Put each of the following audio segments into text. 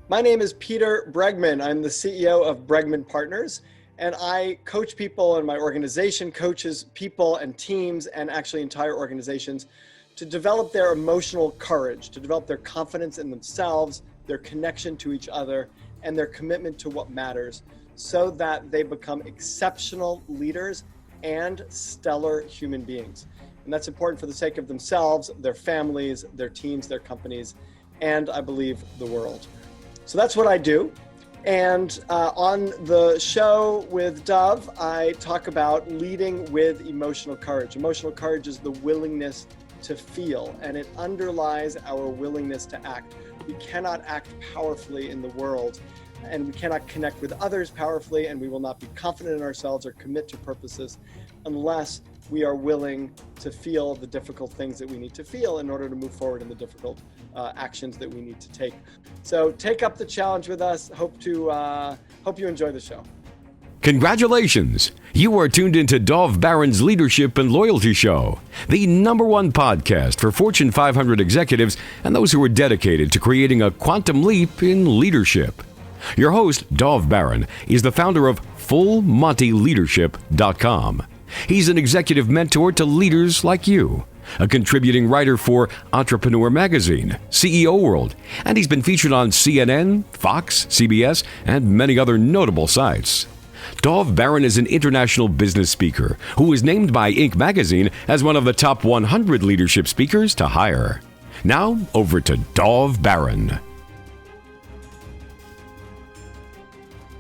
My name is Peter Bregman. I'm the CEO of Bregman Partners, and I coach people, and my organization coaches people and teams and actually entire organizations to develop their emotional courage, to develop their confidence in themselves, their connection to each other, and their commitment to what matters so that they become exceptional leaders and stellar human beings. And that's important for the sake of themselves, their families, their teams, their companies, and I believe the world. So that's what I do. And on the show with Dove, I talk about leading with emotional courage. Emotional courage is the willingness to feel, and it underlies our willingness to act. We cannot act powerfully in the world, and we cannot connect with others powerfully, and we will not be confident in ourselves or commit to purposes unless we are willing to feel the difficult things that we need to feel in order to move forward in the difficult actions that we need to take. So take up the challenge with us. Hope you enjoy the show. Congratulations! You are tuned into Dov Baron's Leadership and Loyalty Show, the #1 podcast for Fortune 500 executives and those who are dedicated to creating a quantum leap in leadership. Your host, Dov Baron, is the founder of FullMontyLeadership.com. He's an executive mentor to leaders like you, a contributing writer for Entrepreneur Magazine, CEO World, and he's been featured on CNN, Fox, CBS, and many other notable sites. Dov Baron is an international business speaker who was named by Inc. magazine as one of the top 100 leadership speakers to hire. Now, over to Dov Baron.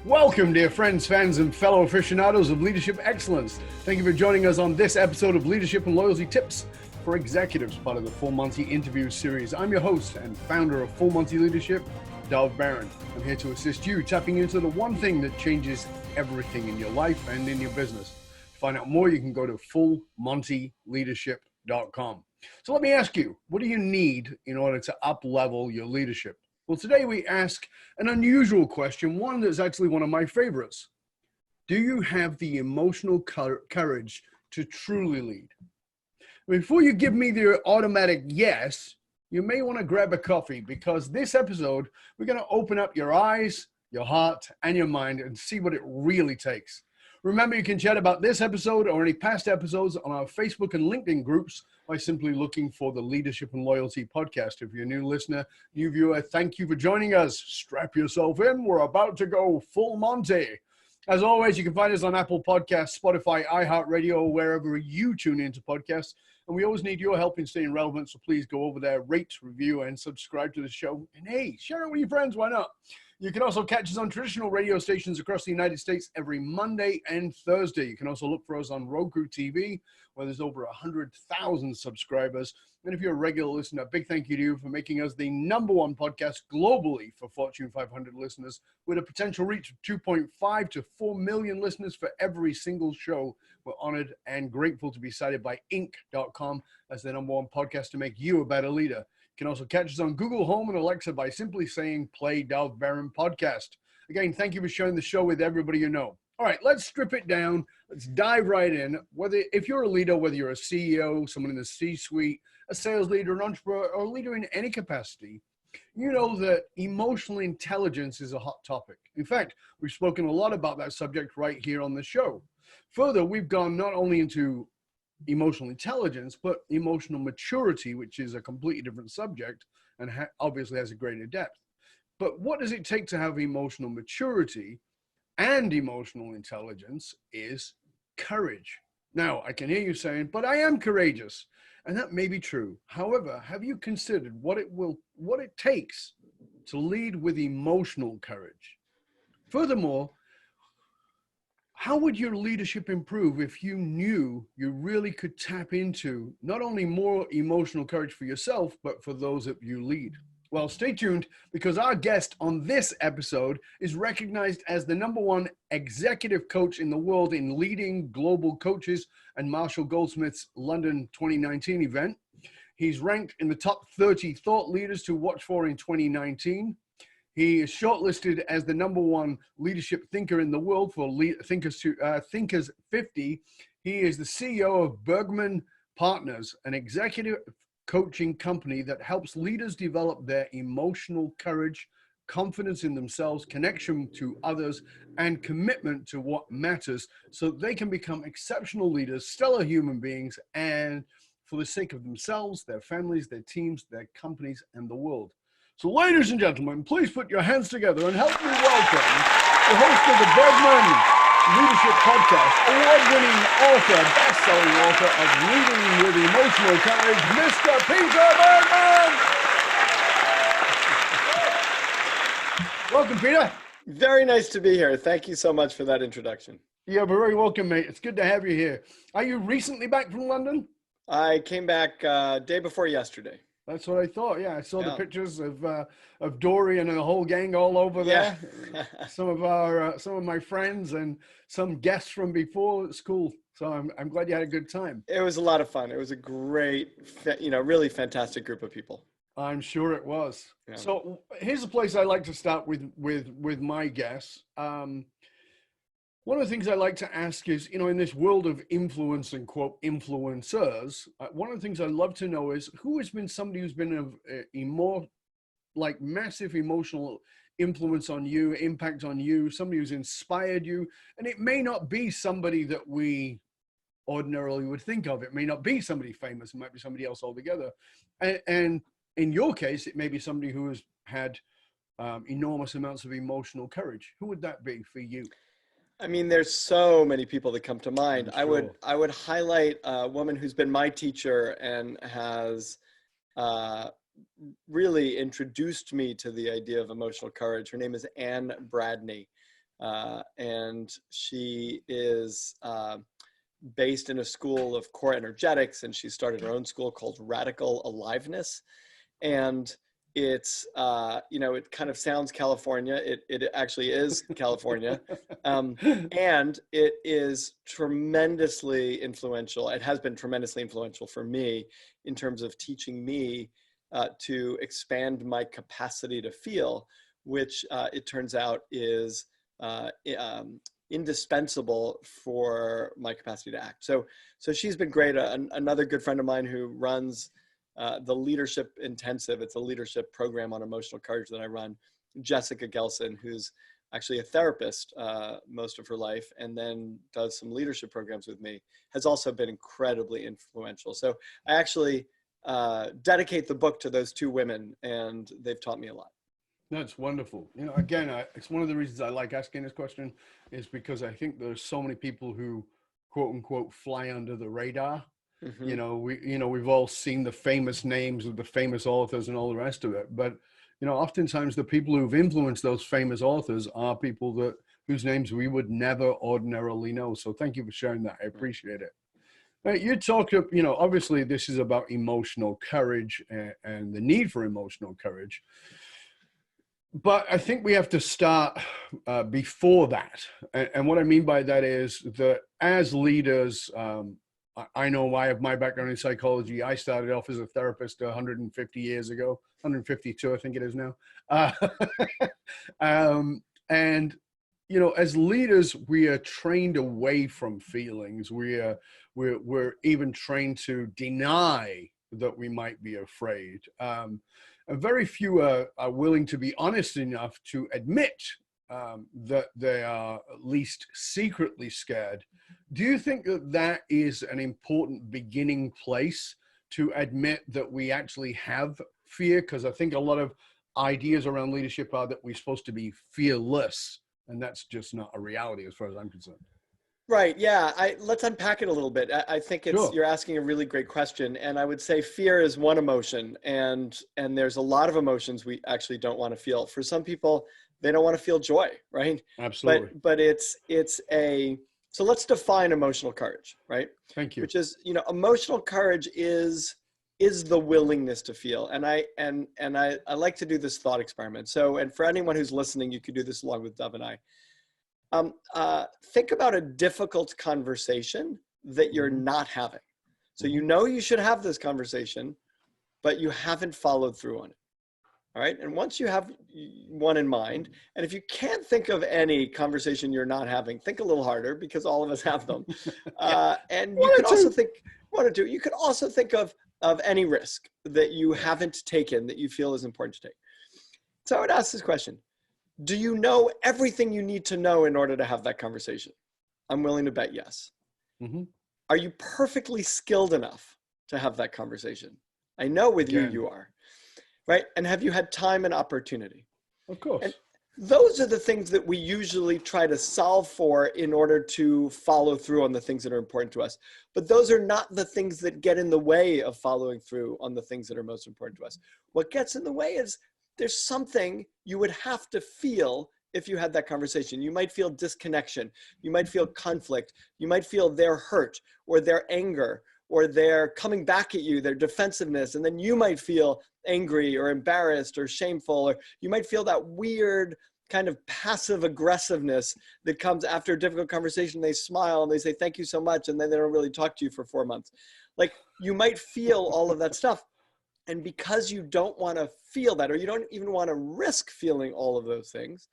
Welcome, dear friends, fans, and fellow aficionados of leadership excellence. Thank you for joining us on this episode of Leadership and Loyalty Tips for Executives, part of the Full Monty interview series. I'm your host and founder of Full Monty Leadership, Dov Baron. I'm here to assist you tapping into the one thing that changes everything in your life and in your business. To find out more, you can go to FullMontyLeadership.com. So let me ask you, what do you need in order to up-level your leadership? Well, today we ask an unusual question, one that's actually one of my favorites. Do you have the emotional courage to truly lead? Before you give me the automatic yes, you may want to grab a coffee, because this episode, we're going to open up your eyes, your heart, and your mind and see what it really takes. Remember, you can chat about this episode or any past episodes on our Facebook and LinkedIn groups by simply looking for the Leadership and Loyalty podcast. If you're a new listener, new viewer, thank you for joining us. Strap yourself in. We're about to go full Monty. As always, you can find us on Apple Podcasts, Spotify, iHeartRadio, or wherever you tune into podcasts. And we always need your help in staying relevant, so please go over there, rate, review, and subscribe to the show. And hey, share it with your friends. Why not? You can also catch us on traditional radio stations across the United States every Monday and Thursday. You can also look for us on Roku TV, where there's over 100,000 subscribers. And if you're a regular listener, a big thank you to you for making us the #1 podcast globally for Fortune 500 listeners, with a potential reach of 2.5 to 4 million listeners for every single show. We're honored and grateful to be cited by Inc.com as the #1 podcast to make you a better leader. You can also catch us on Google Home and Alexa by simply saying, play Dov Baron podcast. Again, thank you for sharing the show with everybody you know. All right, let's strip it down. Let's dive right in. If you're a leader, whether you're a CEO, someone in the C-suite, a sales leader, an entrepreneur, or a leader in any capacity, you know that emotional intelligence is a hot topic. In fact, we've spoken a lot about that subject right here on the show. Further, we've gone not only into emotional intelligence, but emotional maturity, which is a completely different subject and obviously has a greater depth. But what does it take to have emotional maturity and emotional intelligence is courage. Now, I can hear you saying, but I am courageous. And that may be true. However, have you considered what it takes to lead with emotional courage? Furthermore, how would your leadership improve if you knew you really could tap into not only more emotional courage for yourself, but for those that you lead? Well, stay tuned, because our guest on this episode is recognized as the #1 executive coach in the world in leading global coaches and Marshall Goldsmith's London 2019 event. He's ranked in the top 30 thought leaders to watch for in 2019. He is shortlisted as the #1 leadership thinker in the world for Thinkers 50. He is the CEO of Bregman Partners, an executive coaching company that helps leaders develop their emotional courage, confidence in themselves, connection to others, and commitment to what matters so they can become exceptional leaders, stellar human beings, and for the sake of themselves, their families, their teams, their companies, and the world. So ladies and gentlemen, please put your hands together and help me welcome the host of the Bregman Leadership Podcast, award-winning author, best-selling author of Leading with Emotional Courage, Mr. Peter Bregman. Welcome, Peter. Very nice to be here. Thank you so much for that introduction. You're very welcome, mate. It's good to have you here. Are you recently back from London? I came back day before yesterday. That's what I thought. Yeah, I saw the pictures of Dory and the whole gang all over there. Some of my friends and some guests from before. It's cool. So I'm glad you had a good time. It was a lot of fun. It was a great, really fantastic group of people. I'm sure it was. Yeah. So here's a place I like to start with my guests. One of the things I like to ask is, in this world of influence and quote influencers, one of the things I love to know is who has been somebody who's been massive emotional influence on you, impact on you, somebody who's inspired you. And it may not be somebody that we ordinarily would think of. It may not be somebody famous. It might be somebody else altogether. And in your case, it may be somebody who has had enormous amounts of emotional courage. Who would that be for you? I mean, there's so many people that come to mind. Sure. I would highlight a woman who's been my teacher and has really introduced me to the idea of emotional courage. Her name is Anne Bradney, and she is based in a school of core energetics, and she started her own school called Radical Aliveness. And it's, it kind of sounds California. It actually is California. And it is tremendously influential. It has been tremendously influential for me in terms of teaching me to expand my capacity to feel, which it turns out is indispensable for my capacity to act. So she's been great. Another good friend of mine who runs the Leadership Intensive. It's a leadership program on emotional courage that I run. Jessica Gelson, who's actually a therapist most of her life and then does some leadership programs with me, has also been incredibly influential. So I actually dedicate the book to those two women, and they've taught me a lot. That's wonderful. Again, it's one of the reasons I like asking this question is because I think there's so many people who quote unquote fly under the radar. Mm-hmm. We've all seen the famous names of the famous authors and all the rest of it. But, oftentimes the people who've influenced those famous authors are people whose names we would never ordinarily know. So thank you for sharing that. I appreciate it. Now, you talked, obviously this is about emotional courage and the need for emotional courage. But I think we have to start before that. And what I mean by that is that as leaders, I know I have my background in psychology. I started off as a therapist 150 years ago, 152, I think it is now. And, as leaders, we are trained away from feelings. We're even trained to deny that we might be afraid. And very few are willing to be honest enough to admit that they are at least secretly scared. Do you think that is an important beginning place to admit that we actually have fear? Because I think a lot of ideas around leadership are that we're supposed to be fearless, and that's just not a reality as far as I'm concerned. Right. Yeah. Let's unpack it a little bit. I think Sure. You're asking a really great question. And I would say fear is one emotion, and there's a lot of emotions we actually don't want to feel. For some people, they don't want to feel joy, right? Absolutely. But so let's define emotional courage, right? Thank you. Which is, emotional courage is the willingness to feel. And I like to do this thought experiment. So, and for anyone who's listening, you could do this along with Dove and I. Think about a difficult conversation that you're not having. So you should have this conversation, but you haven't followed through on it. All right. And once you have one in mind, and if you can't think of any conversation you're not having, think a little harder because all of us have them. And you could also think you could also think of any risk that you haven't taken that you feel is important to take. So I would ask this question. Do you know everything you need to know in order to have that conversation? I'm willing to bet yes. Mm-hmm. Are you perfectly skilled enough to have that conversation? I know with Again. you are, right? And have you had time and opportunity? Of course. And those are the things that we usually try to solve for in order to follow through on the things that are important to us. But those are not the things that get in the way of following through on the things that are most important to us. What gets in the way is there's something you would have to feel if you had that conversation. You might feel disconnection. You might feel conflict. You might feel their hurt or their anger or their coming back at you, their defensiveness. And then you might feel angry or embarrassed or shameful, or you might feel that weird kind of passive aggressiveness that comes after a difficult conversation. They smile and they say, thank you so much. And then they don't really talk to you for 4 months. Like, you might feel all of that stuff. And because you don't want to feel that, or you don't even want to risk feeling all of those things,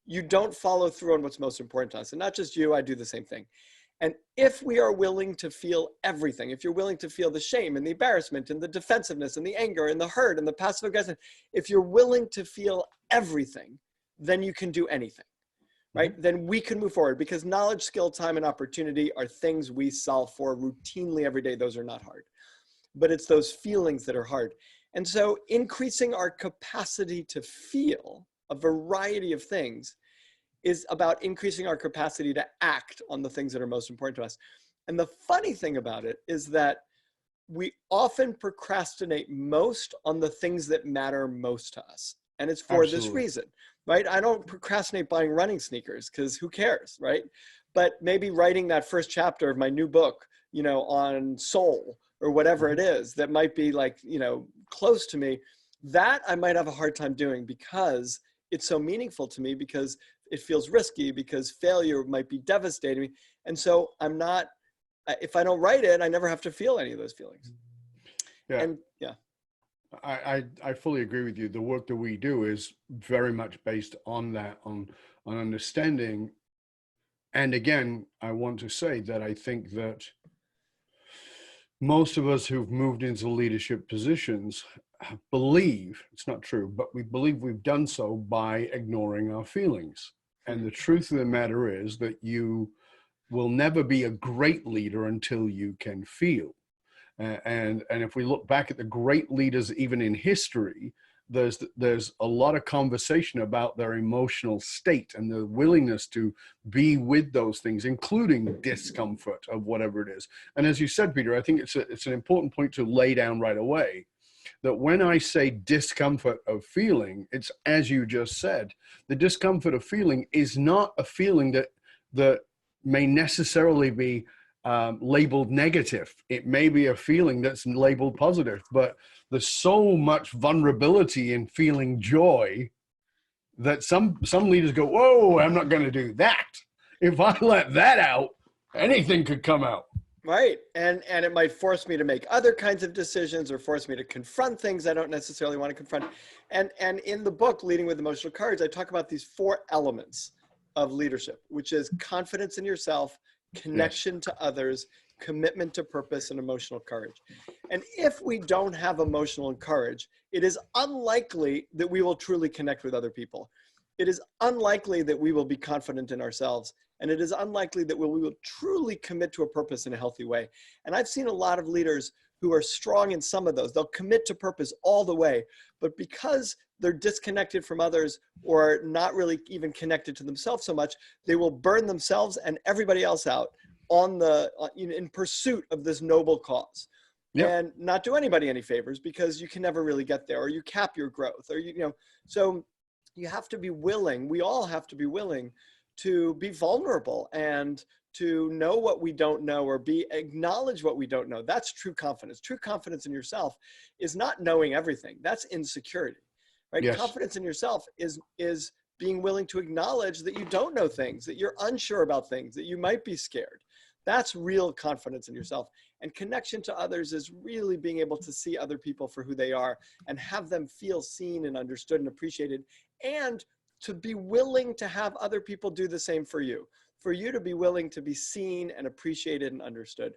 you don't follow through on what's most important to us. And not just you, I do the same thing. And if we are willing to feel everything, if you're willing to feel the shame and the embarrassment and the defensiveness and the anger and the hurt and the passive aggression, if you're willing to feel everything, then you can do anything, right? Mm-hmm. Then we can move forward, because knowledge, skill, time, and opportunity are things we solve for routinely every day. Those are not hard, but it's those feelings that are hard. And so increasing our capacity to feel a variety of things is about increasing our capacity to act on the things that are most important to us. And the funny thing about it is that we often procrastinate most on the things that matter most to us. And it's for this reason, right? I don't procrastinate buying running sneakers because who cares, right? But maybe writing that first chapter of my new book, you know, on soul or whatever it is that might be like, you know, close to me, that I might have a hard time doing because it's so meaningful to me, because it feels risky, because failure might be devastating. And so I'm not, if I don't write it, I never have to feel any of those feelings. Yeah. And yeah. I fully agree with you. The work that we do is very much based on that, on understanding. And again, I want to say that I think that most of us who've moved into leadership positions believe, it's not true, but we believe we've done so by ignoring our feelings. And the truth of the matter is that you will never be a great leader until you can feel. And if we look back at the great leaders, even in history, there's a lot of conversation about their emotional state and the willingness to be with those things, including discomfort of whatever it is. And as you said, Peter, I think it's an important point to lay down right away, that when I say discomfort of feeling, it's as you just said, the discomfort of feeling is not a feeling that may necessarily be labeled negative. It may be a feeling that's labeled positive, but there's so much vulnerability in feeling joy that some leaders go, whoa, I'm not going to do that. If I let that out, anything could come out. Right. And it might force me to make other kinds of decisions or force me to confront things I don't necessarily want to confront. And in the book, Leading with Emotional Courage, I talk about these 4 elements of leadership, which is confidence in yourself, connection to others, commitment to purpose, and emotional courage. And if we don't have emotional courage, it is unlikely that we will truly connect with other people. It is unlikely that we will be confident in ourselves. And it is unlikely that we will truly commit to a purpose in a healthy way. And I've seen a lot of leaders who are strong in some of those. They'll commit to purpose all the way, but because they're disconnected from others or not even connected to themselves so much, they will burn themselves and everybody else out in pursuit of this noble cause. Yep. And not do anybody any favors, because you can never really get there, or you cap your growth, or so you have to be willing. We all have to be willing to be vulnerable and to know what we don't know, or acknowledge what we don't know. That's true confidence. True confidence in yourself is not knowing everything. That's insecurity, right? Yes. Confidence in yourself is being willing to acknowledge that you don't know things, that you're unsure about things, that you might be scared. That's real confidence in yourself. And connection to others is really being able to see other people for who they are and have them feel seen and understood and appreciated, and to be willing to have other people do the same for you to be willing to be seen and appreciated and understood.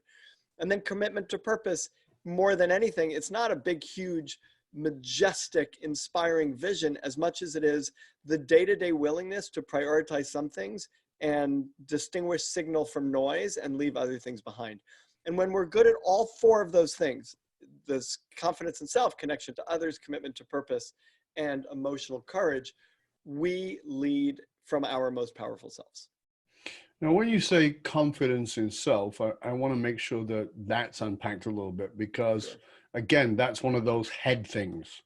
And then commitment to purpose, more than anything, it's not a big, huge, majestic, inspiring vision as much as it is the day-to-day willingness to prioritize some things and distinguish signal from noise and leave other things behind. And when we're good at all four of those things, this confidence in self, connection to others, commitment to purpose, and emotional courage, we lead from our most powerful selves. Now, when you say confidence in self, I want to make sure that that's unpacked a little bit, because Sure. again, that's one of those head things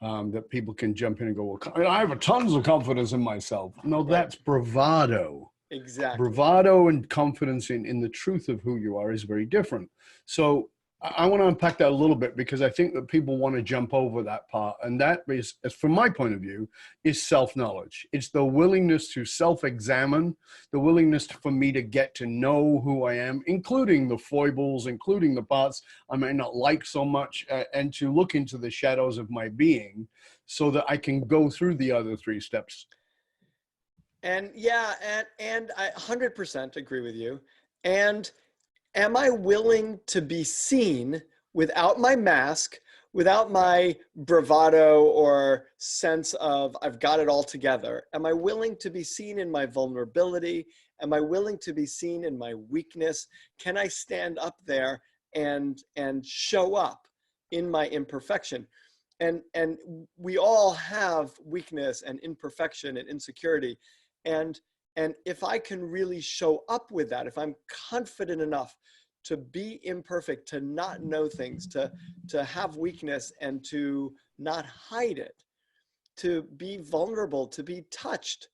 that people can jump in and go, well, I have tons of confidence in myself. No, Right. that's bravado. Exactly. Bravado and confidence in the truth of who you are is very different. So I want to unpack that a little bit, because I think that people want to jump over that part. And that is, from my point of view, is self-knowledge. It's the willingness to self-examine, the willingness for me to get to know who I am, including the foibles, including the parts I may not like so much, and to look into the shadows of my being so that I can go through the other three steps. And yeah, and I 100% agree with you. And am I willing to be seen without my mask, without my bravado or sense of I've got it all together? Am I willing to be seen in my vulnerability? Am I willing to be seen in my weakness? Can I stand up there and show up in my imperfection? And we all have weakness and imperfection and insecurity. And if I can really show up with that, if I'm confident enough to be imperfect, to not know things, to have weakness and to not hide it, to be vulnerable, to be touched.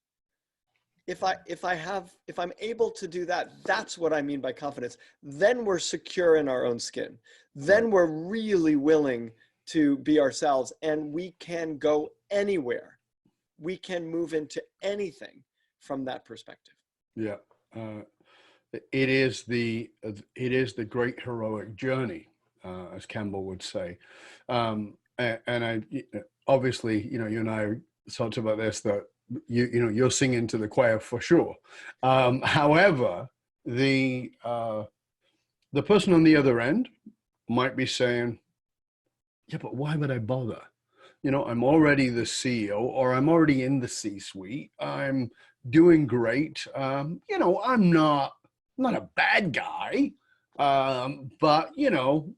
If I'm able to do that, that's what I mean by confidence. Then we're secure in our own skin. Then we're really willing to be ourselves, and we can go anywhere. We can move into anything from that perspective. Yeah. It is the great heroic journey, as Campbell would say. And I obviously, you and I talked about this, that you're singing to the choir for sure. However, the person on the other end might be saying, yeah, but why would I bother? I'm already the CEO, or I'm already in the C-suite. I'm doing great. I'm not a bad guy, but I'm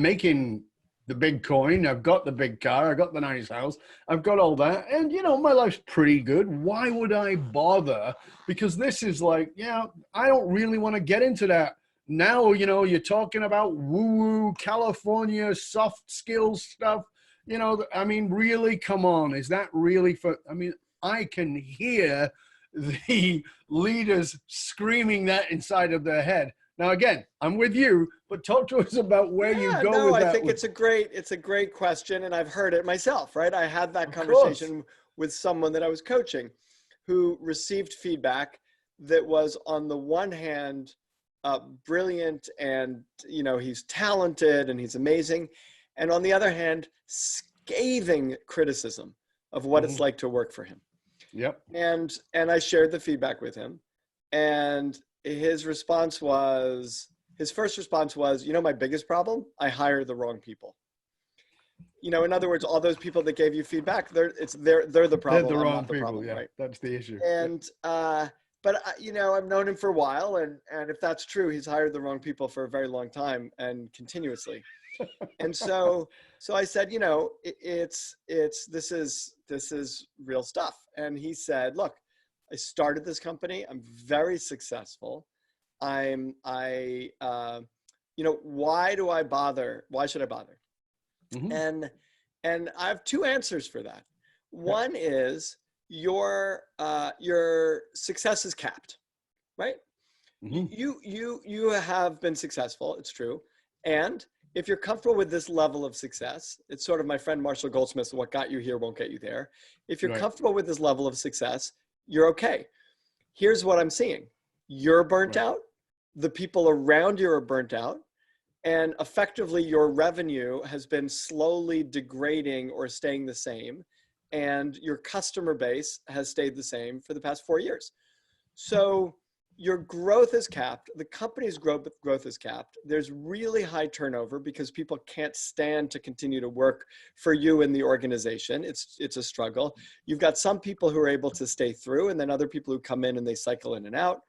making the big coin. I've got the big car. I got the nice house. I've got all that, and my life's pretty good. Why would I bother? Because this is like, I don't really want to get into that. Now, you're talking about woo-woo California soft skills stuff. Really, come on. Is that really I can hear the leaders screaming that inside of their head. Now, again, I'm with you, but talk to us about where you go with that. I think it's a great question, and I've heard it myself, right? I had that conversation with someone that I was coaching who received feedback that was, on the one hand, brilliant, and he's talented and he's amazing, and on the other hand, scathing criticism of what it's like to work for him. Yep. And I shared the feedback with him, and his first response was, my biggest problem, I hire the wrong people. In other words, all those people that gave you feedback, they're the problem. They're the wrong people. Problem, yeah, right? That's the issue. And but I've known him for a while, and if that's true, he's hired the wrong people for a very long time and continuously. And so I said, this is real stuff. And he said, look, I started this company. I'm very successful. Why do I bother? Why should I bother? Mm-hmm. And I have two answers for that. One is your success is capped, right? Mm-hmm. You have been successful. It's true. And if you're comfortable with this level of success, it's sort of my friend Marshall Goldsmith, what got you here won't get you there. If you're comfortable with this level of success, you're okay. Here's what I'm seeing. You're burnt out. The people around you are burnt out. And effectively, your revenue has been slowly degrading or staying the same. And your customer base has stayed the same for the past 4 years. So your growth is capped. The company's growth is capped. There's really high turnover because people can't stand to continue to work for you in the organization. It's a struggle. You've got some people who are able to stay through, and then other people who come in and they cycle in and out.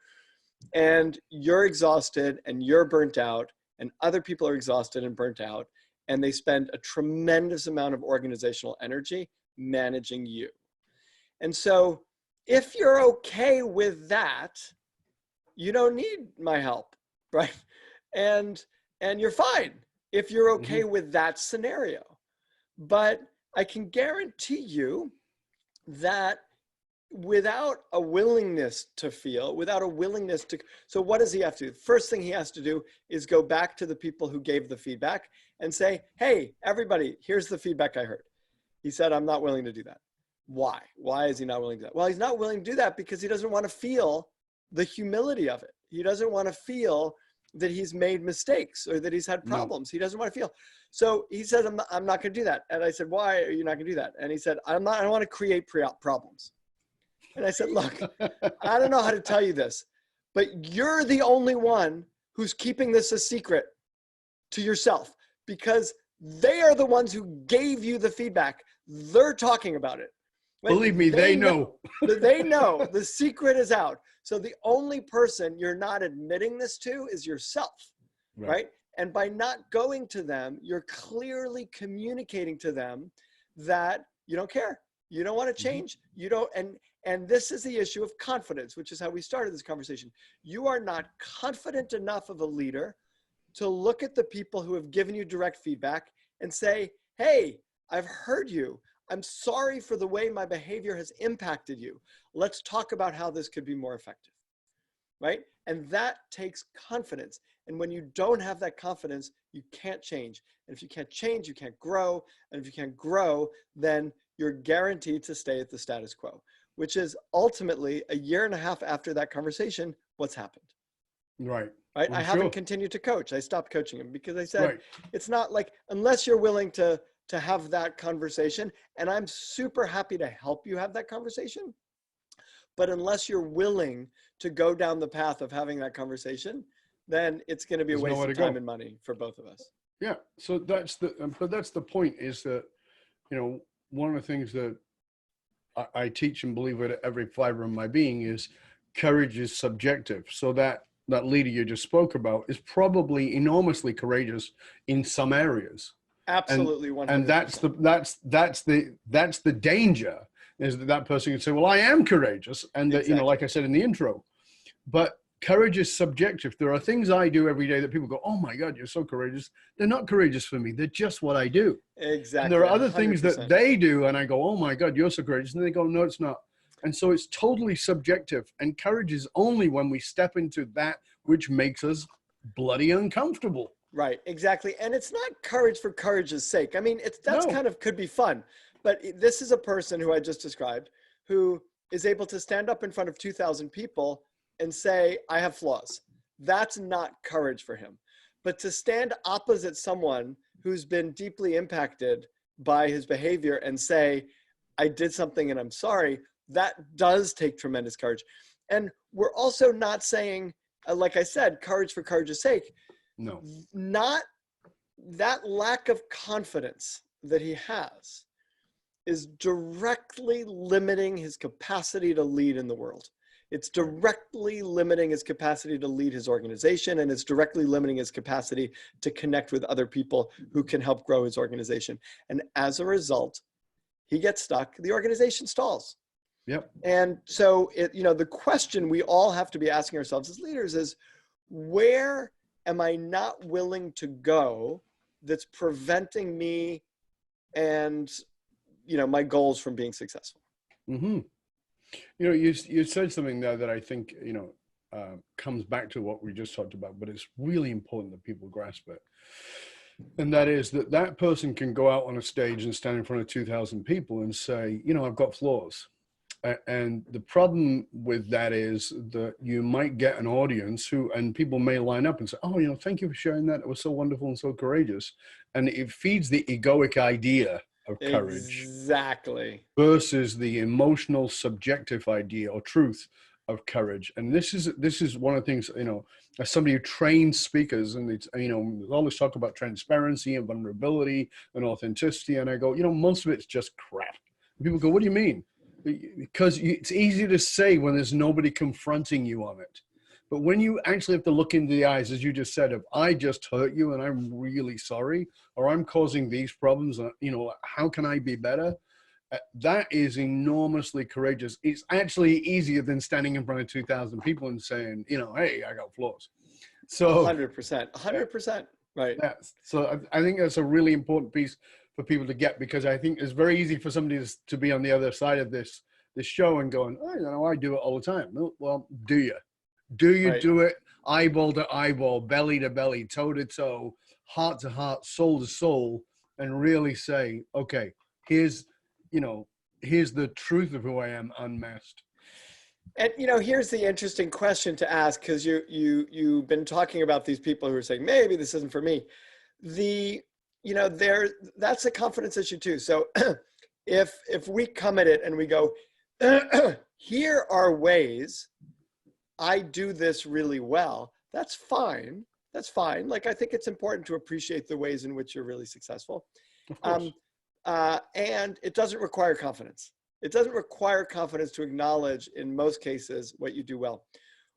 And you're exhausted and you're burnt out, and other people are exhausted and burnt out, and they spend a tremendous amount of organizational energy managing you. And so if you're okay with that, you don't need my help, right? And you're fine if you're okay with that scenario. But I can guarantee you that without a willingness to feel, without a willingness to, so what does he have to do? First thing he has to do is go back to the people who gave the feedback and say, hey, everybody, here's the feedback I heard. He said, I'm not willing to do that. Why? Why is he not willing to do that? Well, he's not willing to do that because he doesn't want to feel the humility of it. He doesn't want to feel that he's made mistakes or that he's had problems. No. He doesn't want to feel. So he said, I'm not going to do that. And I said, why are you not going to do that? And he said, I don't want to create problems. And I said, look, I don't know how to tell you this, but you're the only one who's keeping this a secret to yourself because they are the ones who gave you the feedback. They're talking about it. Like, believe me, they know. They know. The secret is out. So the only person you're not admitting this to is yourself, right? And by not going to them, you're clearly communicating to them that you don't care. You don't want to change. You don't, and this is the issue of confidence, which is how we started this conversation. You are not confident enough of a leader to look at the people who have given you direct feedback and say, hey, I've heard you. I'm sorry for the way my behavior has impacted you. Let's talk about how this could be more effective, right? And that takes confidence. And when you don't have that confidence, you can't change. And if you can't change, you can't grow. And if you can't grow, then you're guaranteed to stay at the status quo, which is ultimately a year and a half after that conversation, what's happened. Right. Right. I haven't continued to coach. I stopped coaching him because I said, it's not like, unless you're willing to have that conversation, and I'm super happy to help you have that conversation. But unless you're willing to go down the path of having that conversation, then it's going to be a waste of time and money for both of us. Yeah. So that's the point is that, you know, one of the things that I teach and believe with every fiber of my being is courage is subjective. So that leader you just spoke about is probably enormously courageous in some areas. Absolutely, 100%. And that's the danger, is that person can say, well, I am courageous. And that, you know, like I said in the intro, but courage is subjective. There are things I do every day that people go, oh my God, you're so courageous. They're not courageous for me. They're just what I do. Exactly. And there are other 100%. Things that they do. And I go, oh my God, you're so courageous. And they go, no, it's not. And so it's totally subjective. And courage is only when we step into that which makes us bloody uncomfortable. Right, exactly. And it's not courage for courage's sake. I mean, that's kind of could be fun. But this is a person who I just described who is able to stand up in front of 2,000 people and say, I have flaws. That's not courage for him. But to stand opposite someone who's been deeply impacted by his behavior and say, I did something and I'm sorry, that does take tremendous courage. And we're also not saying, like I said, courage for courage's sake. No. Not that lack of confidence that he has is directly limiting his capacity to lead in the world. It's directly limiting his capacity to lead his organization, and it's directly limiting his capacity to connect with other people who can help grow his organization. And as a result, he gets stuck. The organization stalls. Yep. And so, the question we all have to be asking ourselves as leaders is, where am I not willing to go that's preventing me and, my goals from being successful? Mm-hmm. You said something there that I think, comes back to what we just talked about, but it's really important that people grasp it. And that is that person can go out on a stage and stand in front of 2,000 people and say, I've got flaws. And the problem with that is that you might get an audience and people may line up and say, oh, thank you for sharing that. It was so wonderful and so courageous. And it feeds the egoic idea of courage. Exactly. Versus the emotional, subjective idea or truth of courage. And this is one of the things, as somebody who trains speakers, and it's, we always talk about transparency and vulnerability and authenticity. And I go, most of it's just crap. And people go, what do you mean? Because it's easy to say when there's nobody confronting you on it. But when you actually have to look into the eyes, as you just said, of I just hurt you and I'm really sorry, or I'm causing these problems, how can I be better? That is enormously courageous. It's actually easier than standing in front of 2,000 people and saying, hey, I got flaws. So 100%. Right. Yeah. So I think that's a really important piece for people to get, because I think it's very easy for somebody to be on the other side of this show and going, I do it all the time. Well, do you? Do you Right. do it eyeball to eyeball, belly to belly, toe to toe, heart to heart, soul to soul, and really say, okay, here's the truth of who I am unmasked. And here's the interesting question to ask, because you've been talking about these people who are saying maybe this isn't for me. That's a confidence issue too. So if we come at it and we go, here are ways I do this really well, that's fine. That's fine. Like, I think it's important to appreciate the ways in which you're really successful. Of course. And it doesn't require confidence. It doesn't require confidence to acknowledge, in most cases, what you do well.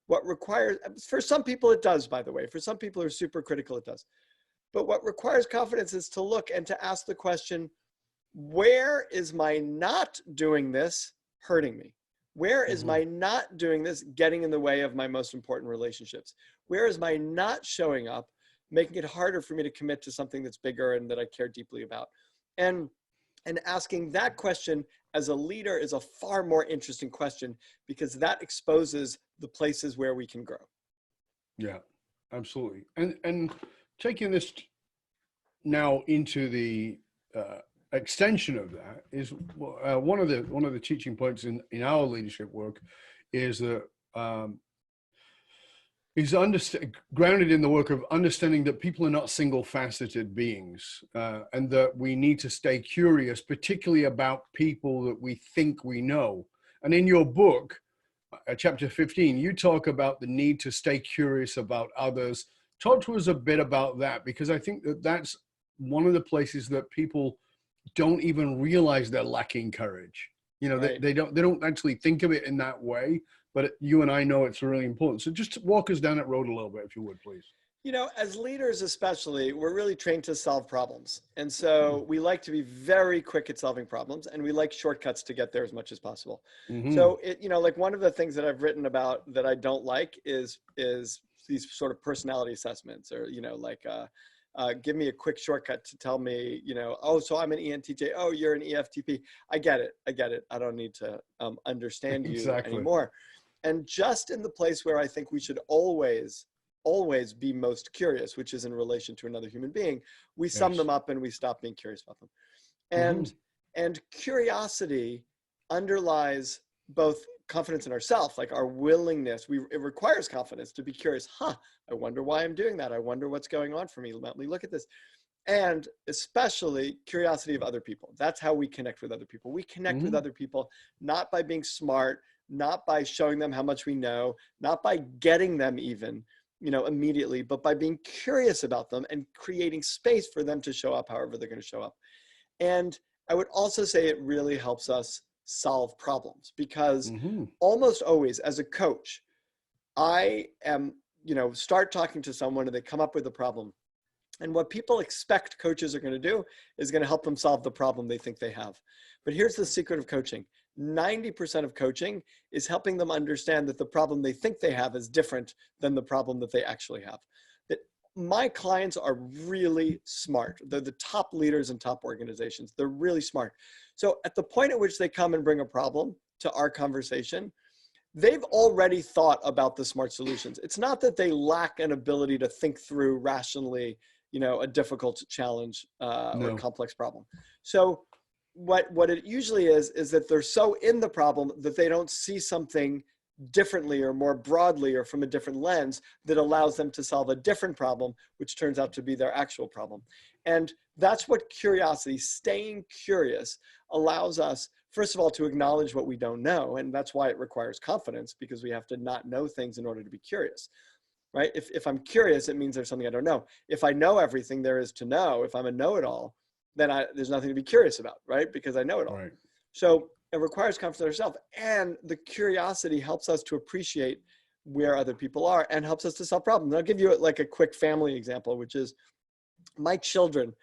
What requires, for some people it does, by the way. For some people who are super critical, it does. But what requires confidence is to look and to ask the question, where is my not doing this hurting me? Where is my not doing this getting in the way of my most important relationships? Where is my not showing up making it harder for me to commit to something that's bigger and that I care deeply about? And asking that question as a leader is a far more interesting question, because that exposes the places where we can grow. Yeah, absolutely. And taking this now into the extension of that is one of the teaching points in our leadership work is that is grounded in the work of understanding that people are not single-faceted beings, and that we need to stay curious, particularly about people that we think we know. And in your book, chapter 15, you talk about the need to stay curious about others. Talk to us a bit about that, because I think that that's one of the places that people don't even realize they're lacking courage. Right. They don't actually think of it in that way, but you and I know it's really important. So just walk us down that road a little bit, if you would, please. As leaders especially, we're really trained to solve problems. And so we like to be very quick at solving problems, and we like shortcuts to get there as much as possible. So like one of the things that I've written about that I don't like is these sort of personality assessments, or give me a quick shortcut to tell me, oh, so I'm an ENTJ. Oh, you're an EFTP. I get it. I don't need to understand you anymore. And just in the place where I think we should always be most curious, which is in relation to another human being, we sum them up and we stop being curious about them. And curiosity underlies both confidence in ourselves, like our willingness. It requires confidence to be curious. I wonder why I'm doing that. I wonder what's going on for me. Let me look at this. And especially curiosity of other people. That's how we connect with other people. We connect with other people, not by being smart, not by showing them how much we know, not by getting them even, immediately, but by being curious about them and creating space for them to show up however they're going to show up. And I would also say it really helps us solve problems, because almost always as a coach, I am, start talking to someone and they come up with a problem. And what people expect coaches are going to do is going to help them solve the problem they think they have. But here's the secret of coaching. 90% of coaching is helping them understand that the problem they think they have is different than the problem that they actually have. That my clients are really smart. They're the top leaders in top organizations. They're really smart. So at the point at which they come and bring a problem to our conversation, they've already thought about the smart solutions. It's not that they lack an ability to think through rationally, a difficult challenge or a complex problem. So what it usually is that they're so in the problem that they don't see something differently or more broadly or from a different lens that allows them to solve a different problem, which turns out to be their actual problem. And that's what curiosity, staying curious, allows us first of all, to acknowledge what we don't know. And that's why it requires confidence, because we have to not know things in order to be curious, right? If I'm curious, it means there's something I don't know. If I know everything there is to know, if I'm a know-it-all, then there's nothing to be curious about, right? Because I know it all. Right. So it requires confidence in ourselves. And the curiosity helps us to appreciate where other people are and helps us to solve problems. And I'll give you like a quick family example, which is my children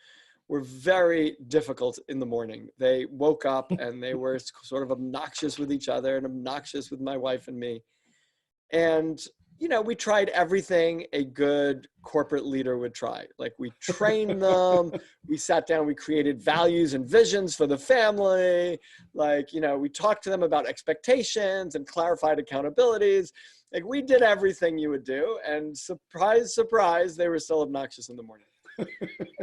were very difficult in the morning. They woke up and they were sort of obnoxious with each other and obnoxious with my wife and me. And, you know, we tried everything a good corporate leader would try. Like we trained them, we sat down, we created values and visions for the family. Like, you know, we talked to them about expectations and clarified accountabilities. Like we did everything you would do. And surprise, surprise, they were still obnoxious in the morning.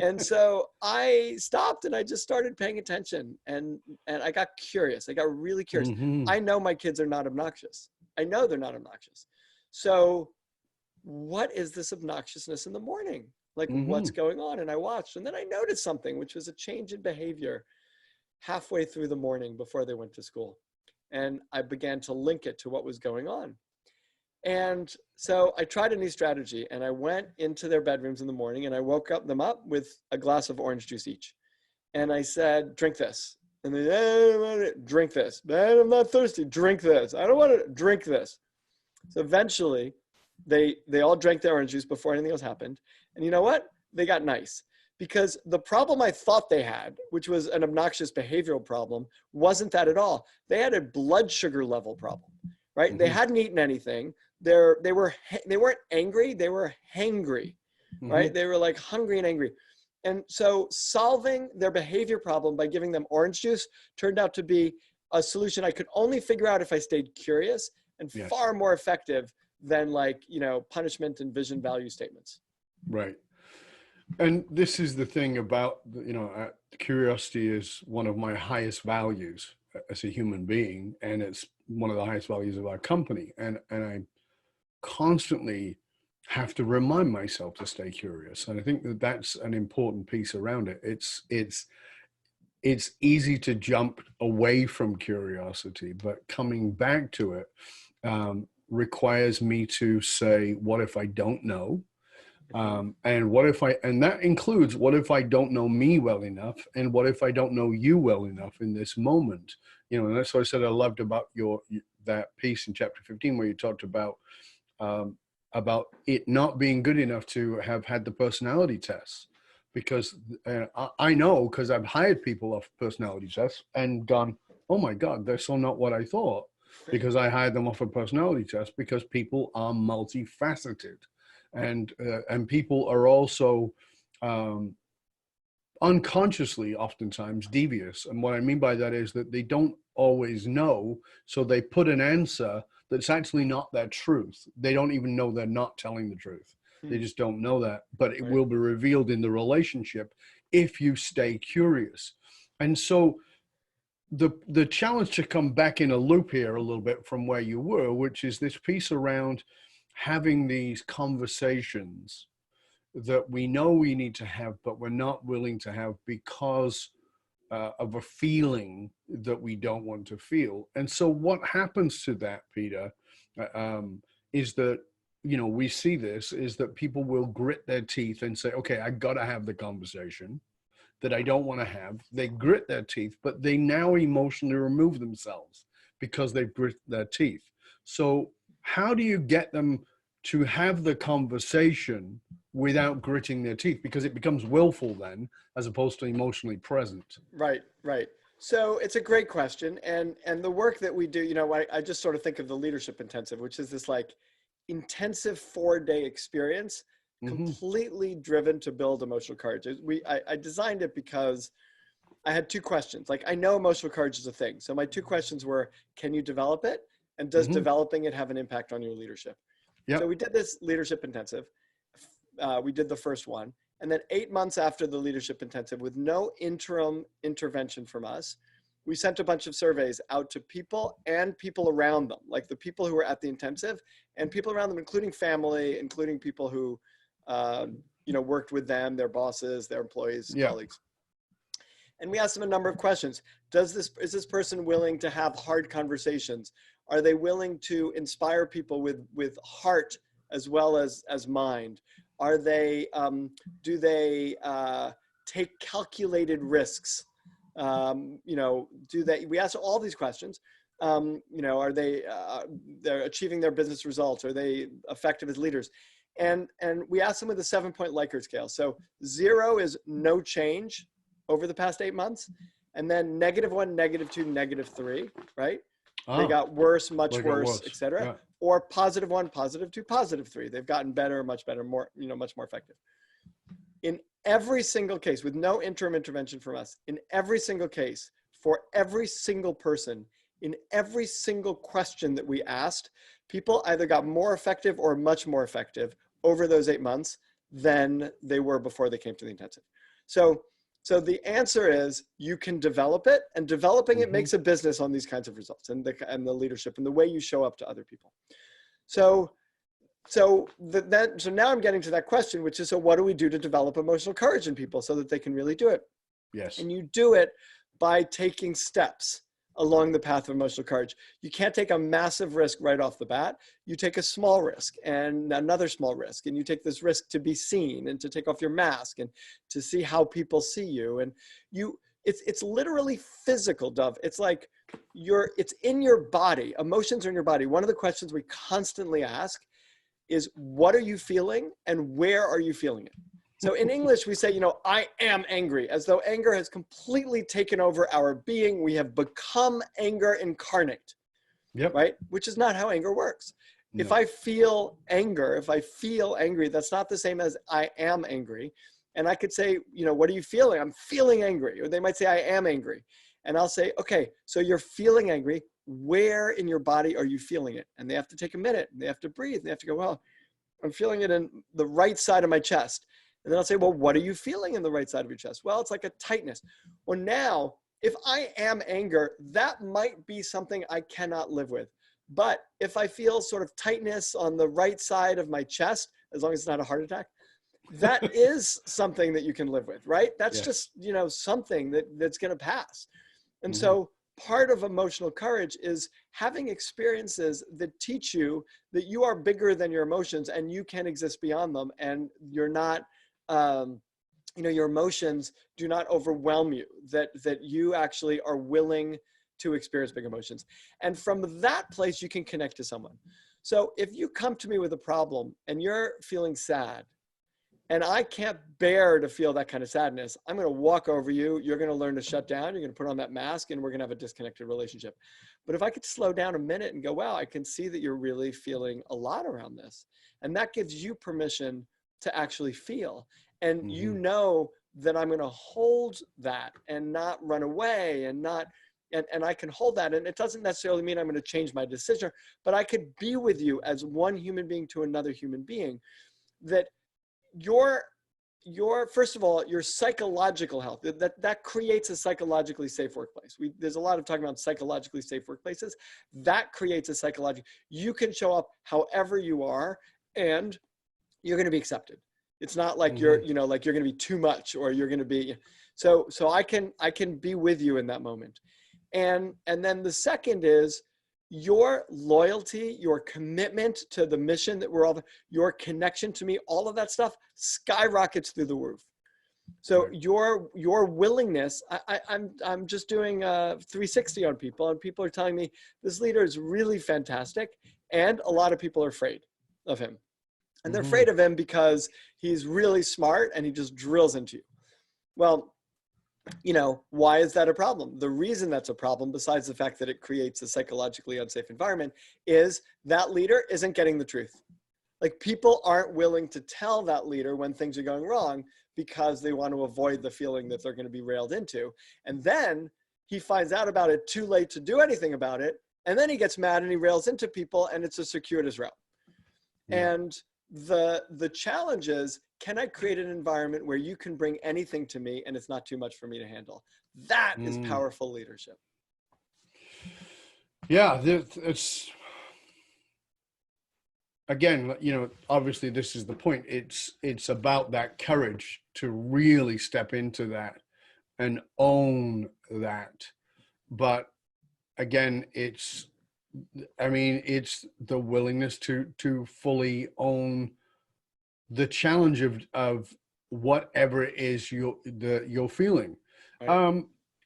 And so I stopped and I just started paying attention and I got curious. I got really curious. I know my kids are not obnoxious. I know they're not obnoxious. So what is this obnoxiousness in the morning? Like what's going on? And I watched, and then I noticed something, which was a change in behavior halfway through the morning before they went to school. And I began to link it to what was going on. And so I tried a new strategy and I went into their bedrooms in the morning and I woke them up with a glass of orange juice each. And I said, drink this. And they, I don't want it. Drink this. Man, I'm not thirsty. Drink this. I don't want to drink this. So eventually they all drank their orange juice before anything else happened. And you know what? They got nice, because the problem I thought they had, which was an obnoxious behavioral problem, wasn't that at all. They had a blood sugar level problem, right? They hadn't eaten anything. They weren't angry. They were hangry, right? They were like hungry and angry. And so solving their behavior problem by giving them orange juice turned out to be a solution I could only figure out if I stayed curious, and far more effective than like, you know, punishment and vision value statements. Right. And this is the thing about, you know, curiosity is one of my highest values as a human being, and it's one of the highest values of our company. And I constantly have to remind myself to stay curious. And I think that that's an important piece around it. It's easy to jump away from curiosity, but coming back to it requires me to say, what if I don't know? And what if and that includes, what if I don't know me well enough? And what if I don't know you well enough in this moment? You know, and that's what I said I loved about that piece in chapter 15, where you talked about it not being good enough to have had the personality tests. Because I know, because I've hired people off personality tests and gone, oh my God, they're so not what I thought, because I hired them off a personality test, because people are multifaceted. And people are also unconsciously oftentimes devious. And what I mean by that is that they don't always know, so they put an answer that's actually not their truth. They don't even know they're not telling the truth. They just don't know that, but it will be revealed in the relationship if you stay curious. And so the challenge, to come back in a loop here a little bit from where you were, which is this piece around having these conversations that we know we need to have, but we're not willing to have because of a feeling that we don't want to feel. And so what happens to that, Peter, is that, you know, we see this, is that people will grit their teeth and say, okay, I got to have the conversation that I don't want to have. They grit their teeth, but they now emotionally remove themselves because they've grit their teeth. So how do you get them to have the conversation without gritting their teeth? Because it becomes willful then, as opposed to emotionally present. Right. So it's a great question. And the work that we do, you know, I just sort of think of the leadership intensive, which is this like intensive 4-day experience, completely driven to build emotional courage. I designed it because I had two questions. Like, I know emotional courage is a thing. So my two questions were, can you develop it? And does developing it have an impact on your leadership? Yep. So we did this leadership intensive. We did the first one. And then 8 months after the leadership intensive, with no interim intervention from us, we sent a bunch of surveys out to people and people around them, like the people who were at the intensive and people around them, including family, including people who, you know, worked with them, their bosses, their employees, colleagues. And we ask them a number of questions. Is this person willing to have hard conversations? Are they willing to inspire people with heart as well as mind? Are they, do they take calculated risks? We ask all these questions. Are they, they're achieving their business results? Are they effective as leaders? And we ask them with a 7-point Likert scale. So 0 is no change over the past 8 months. And then -1, -2, -3, right? They got worse, much worse, et cetera. Yeah. Or +1, +2, +3. They've gotten better, much better, more, much more effective. In every single case, with no interim intervention from us, in every single case, for every single person, in every single question that we asked, people either got more effective or much more effective over those 8 months than they were before they came to the intensive. So the answer is you can develop it, and developing it makes a business on these kinds of results and the leadership and the way you show up to other people. So now I'm getting to that question, which is, so what do we do to develop emotional courage in people so that they can really do it? Yes. And you do it by taking steps along the path of emotional courage. You can't take a massive risk right off the bat. You take a small risk and another small risk, and you take this risk to be seen and to take off your mask and to see how people see you. And it's literally physical, Dove. It's like it's in your body. Emotions are in your body. One of the questions we constantly ask is, what are you feeling and where are you feeling it? So in English, we say, I am angry, as though anger has completely taken over our being. We have become anger incarnate, right? Which is not how anger works. No. If I feel angry, that's not the same as I am angry. And I could say, what are you feeling? I'm feeling angry. Or they might say, I am angry. And I'll say, okay, so you're feeling angry. Where in your body are you feeling it? And they have to take a minute, and they have to breathe. And they have to go, well, I'm feeling it in the right side of my chest. And then I'll say, well, what are you feeling in the right side of your chest? Well, it's like a tightness. Well, now, if I am anger, that might be something I cannot live with. But if I feel sort of tightness on the right side of my chest, as long as it's not a heart attack, that is something that you can live with, right? That's just, something that's going to pass. And so part of emotional courage is having experiences that teach you that you are bigger than your emotions and you can exist beyond them, and you're not, your emotions do not overwhelm you, that you actually are willing to experience big emotions. And from that place, you can connect to someone. So if you come to me with a problem and you're feeling sad, and I can't bear to feel that kind of sadness, I'm going to walk over you. You're going to learn to shut down. You're going to put on that mask, and we're going to have a disconnected relationship. But if I could slow down a minute and go, wow, I can see that you're really feeling a lot around this. And that gives you permission to actually feel. And you know that I'm going to hold that and not run away and I can hold that. And it doesn't necessarily mean I'm going to change my decision, but I could be with you as one human being to another human being. That your first of all, your psychological health, that creates a psychologically safe workplace. There's a lot of talking about psychologically safe workplaces. That creates a psychological, you can show up however you are and you're going to be accepted. It's not like you're going to be too much, or you're going to be, so I can be with you in that moment. And then the second is your loyalty, your commitment to the mission that your connection to me, all of that stuff skyrockets through the roof. So your willingness, I'm just doing a 360 on people, and people are telling me this leader is really fantastic, and a lot of people are afraid of him. And they're afraid of him because he's really smart and he just drills into you. Well, why is that a problem? The reason that's a problem, besides the fact that it creates a psychologically unsafe environment, is that leader isn't getting the truth. Like, people aren't willing to tell that leader when things are going wrong because they want to avoid the feeling that they're going to be railed into. And then he finds out about it too late to do anything about it. And then he gets mad and he rails into people, and it's a circuitous route. And the challenge is, can I create an environment where you can bring anything to me and it's not too much for me to handle? That is powerful leadership. Yeah, it's, again, obviously this is the point. It's about that courage to really step into that and own that. But again, it's the willingness to fully own the challenge of whatever it is you're feeling. Right.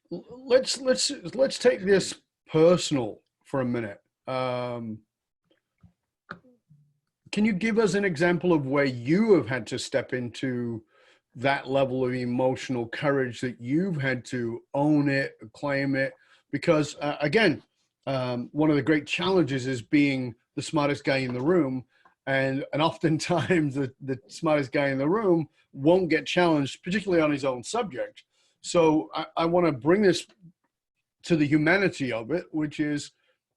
Let's take this personal for a minute. Can you give us an example of where you have had to step into that level of emotional courage, that you've had to own it, claim it? Because again, one of the great challenges is being the smartest guy in the room. And oftentimes the smartest guy in the room won't get challenged, particularly on his own subject. So I want to bring this to the humanity of it, which is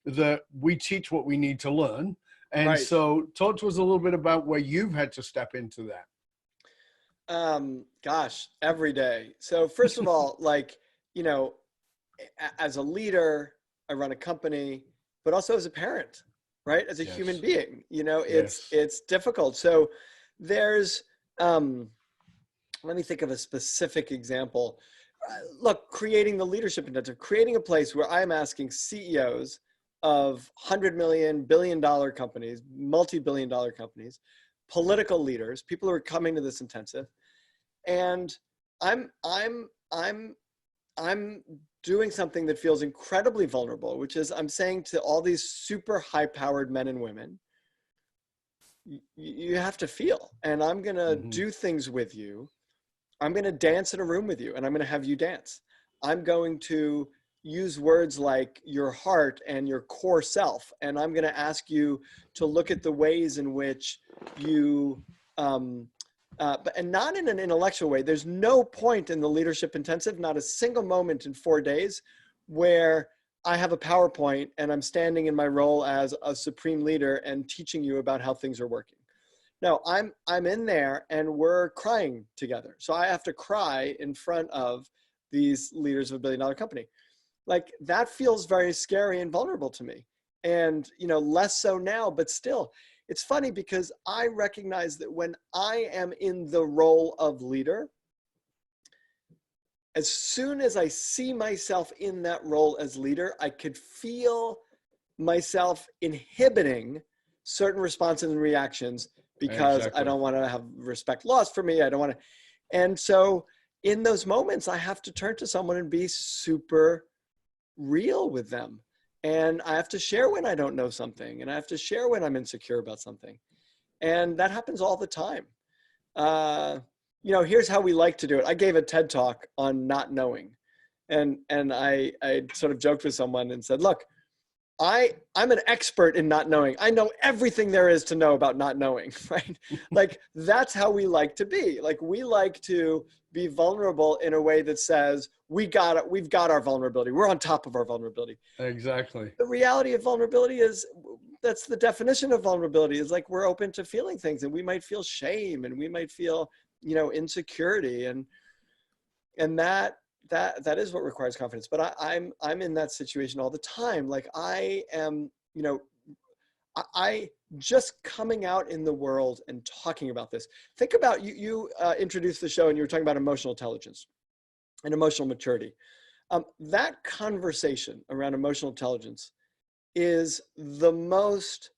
that we teach what we need to learn. And Right. so talk to us a little bit about where you've had to step into that. Gosh, every day. So first of all, like, as a leader, I run a company, but also as a parent, right? As a Yes. human being, Yes. it's difficult. So there's, let me think of a specific example. Look, creating the leadership intensive, creating a place where I'm asking CEOs of 100 million, billion-dollar companies, multi-billion-dollar companies, political leaders, people who are coming to this intensive, and I'm doing something that feels incredibly vulnerable, which is I'm saying to all these super high-powered men and women, you have to feel, and I'm going to do things with you. I'm going to dance in a room with you, and I'm going to have you dance. I'm going to use words like your heart and your core self, and I'm going to ask you to look at the ways in which you, and not in an intellectual way. There's no point in the leadership intensive, not a single moment in 4 days, where I have a PowerPoint and I'm standing in my role as a supreme leader and teaching you about how things are working. No, I'm in there and we're crying together. So I have to cry in front of these leaders of a billion-dollar company. Like, that feels very scary and vulnerable to me. And, less so now, but still, it's funny because I recognize that when I am in the role of leader, as soon as I see myself in that role as leader, I could feel myself inhibiting certain responses and reactions because Exactly. I don't want to have respect lost for me. I don't want to. And so in those moments, I have to turn to someone and be super real with them. And I have to share when I don't know something, and I have to share when I'm insecure about something. And that happens all the time. Here's how we like to do it. I gave a TED talk on not knowing. And I sort of joked with someone and said, look, I'm an expert in not knowing. I know everything there is to know about not knowing, right? Like, that's how we like to be. Like, we like to be vulnerable in a way that says, we've got our vulnerability. We're on top of our vulnerability. Exactly. The reality of vulnerability is, that's the definition of vulnerability, is like, we're open to feeling things, and we might feel shame, and we might feel, insecurity, and that is what requires confidence. But I'm in that situation all the time. Like, I am, I just coming out in the world and talking about this. Think about, you introduced the show and you were talking about emotional intelligence and emotional maturity. That conversation around emotional intelligence is the most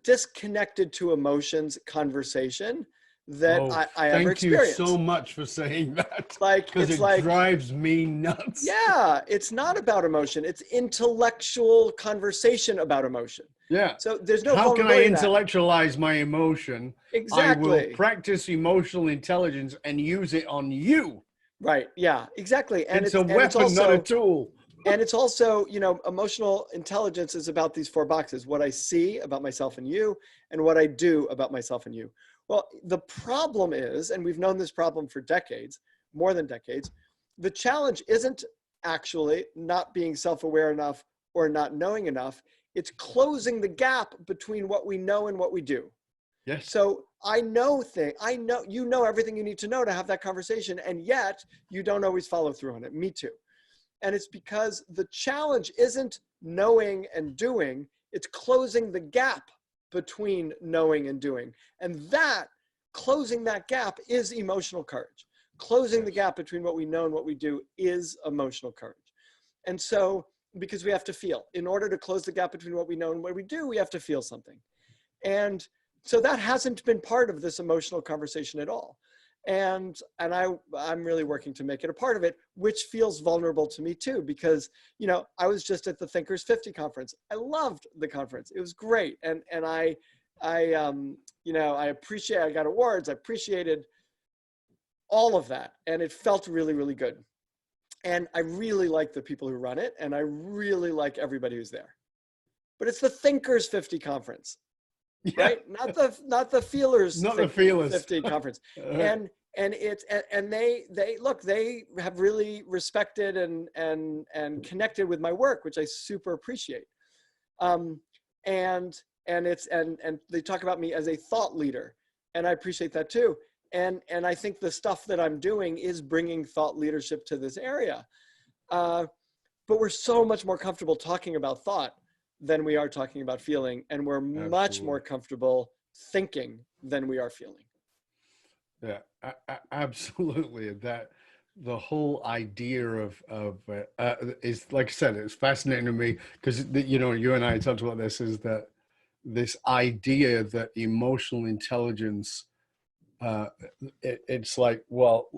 disconnected to emotions conversation that I ever experienced. Thank you so much for saying that. Like, because it drives me nuts. Yeah, it's not about emotion. It's intellectual conversation about emotion. Yeah. So there's no How can I vulnerability in that. intellectualize my emotion? Exactly. I will practice emotional intelligence and use it on you. Right. Yeah, exactly. And it's a weapon, also, not a tool. And it's also, emotional intelligence is about these 4 boxes: what I see about myself and you, and what I do about myself and you. Well, the problem is, and we've known this problem for decades, more than decades, the challenge isn't actually not being self-aware enough or not knowing enough. It's closing the gap between what we know and what we do. Yes. So I know you know everything you need to know to have that conversation, and yet you don't always follow through on it. Me too. And it's because the challenge isn't knowing and doing, it's closing the gap between knowing and doing. And that, closing that gap, is emotional courage. Closing the gap between what we know and what we do is emotional courage. And so, because we have to feel, in order to close the gap between what we know and what we do, we have to feel something. And so that hasn't been part of this emotional conversation at all. And I'm really working to make it a part of it, which feels vulnerable to me too, because, you know, I was just at the Thinkers 50 conference. I loved the conference. It was great. And I you know, I got awards. I appreciated all of that. And it felt really, really good. And I really like the people who run it. And I really like everybody who's there. But it's the Thinkers 50 conference. Yeah. Right? Not the Feelers. Not the Feelers 50 conference. And they look, they have really respected and connected with my work, which I super appreciate. And they talk about me as a thought leader, and I appreciate that too. And I think the stuff that I'm doing is bringing thought leadership to this area. But we're so much more comfortable talking about thought than we are talking about feeling. And we're much more comfortable thinking than we are feeling. Yeah, absolutely. That the whole idea of is, like I said, it's fascinating to me because, you know, you and I talked about this, is that this idea that emotional intelligence, it's like, well,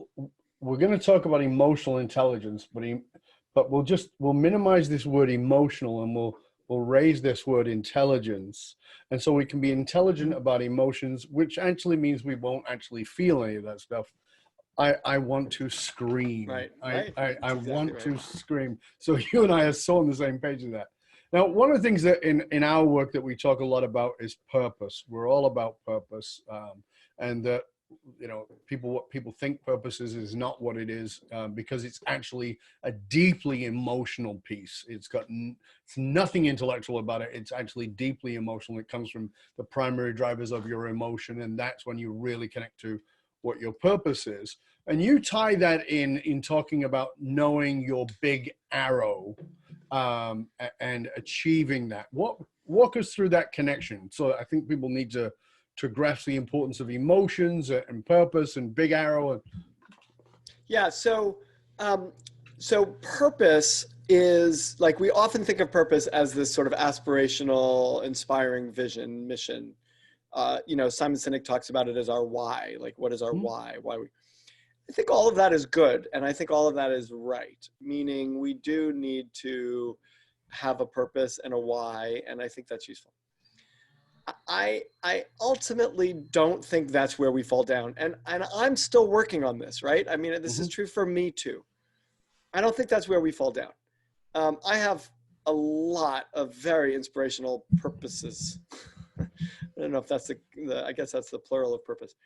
we're going to talk about emotional intelligence, but we'll minimize this word emotional, and we'll raise this word intelligence. And so we can be intelligent about emotions, which actually means we won't actually feel any of that stuff. I want to scream. Right. I want to scream. So you and I are so on the same page with that. Now, one of the things that in our work that we talk a lot about is purpose. We're all about purpose. And that, you know, what people think purpose is not what it is, because it's actually a deeply emotional piece. It's nothing intellectual about it. It's actually deeply emotional. It comes from the primary drivers of your emotion, and that's when you really connect to what your purpose is. And you tie that in talking about knowing your big arrow, and achieving that. Walk us through that connection. So I think people need to grasp the importance of emotions and purpose and big arrow. Yeah. So purpose is, like, we often think of purpose as this sort of aspirational, inspiring vision, mission. You know, Simon Sinek talks about it as our why. Like, what is our why? I think all of that is good. And I think all of that is right. Meaning we do need to have a purpose and a why. And I think that's useful. I ultimately don't think that's where we fall down. And I'm still working on this, right? I mean, this is true for me too. I don't think that's where we fall down. I have a lot of very inspirational purposes. I don't know if that's I guess that's the plural of purpose.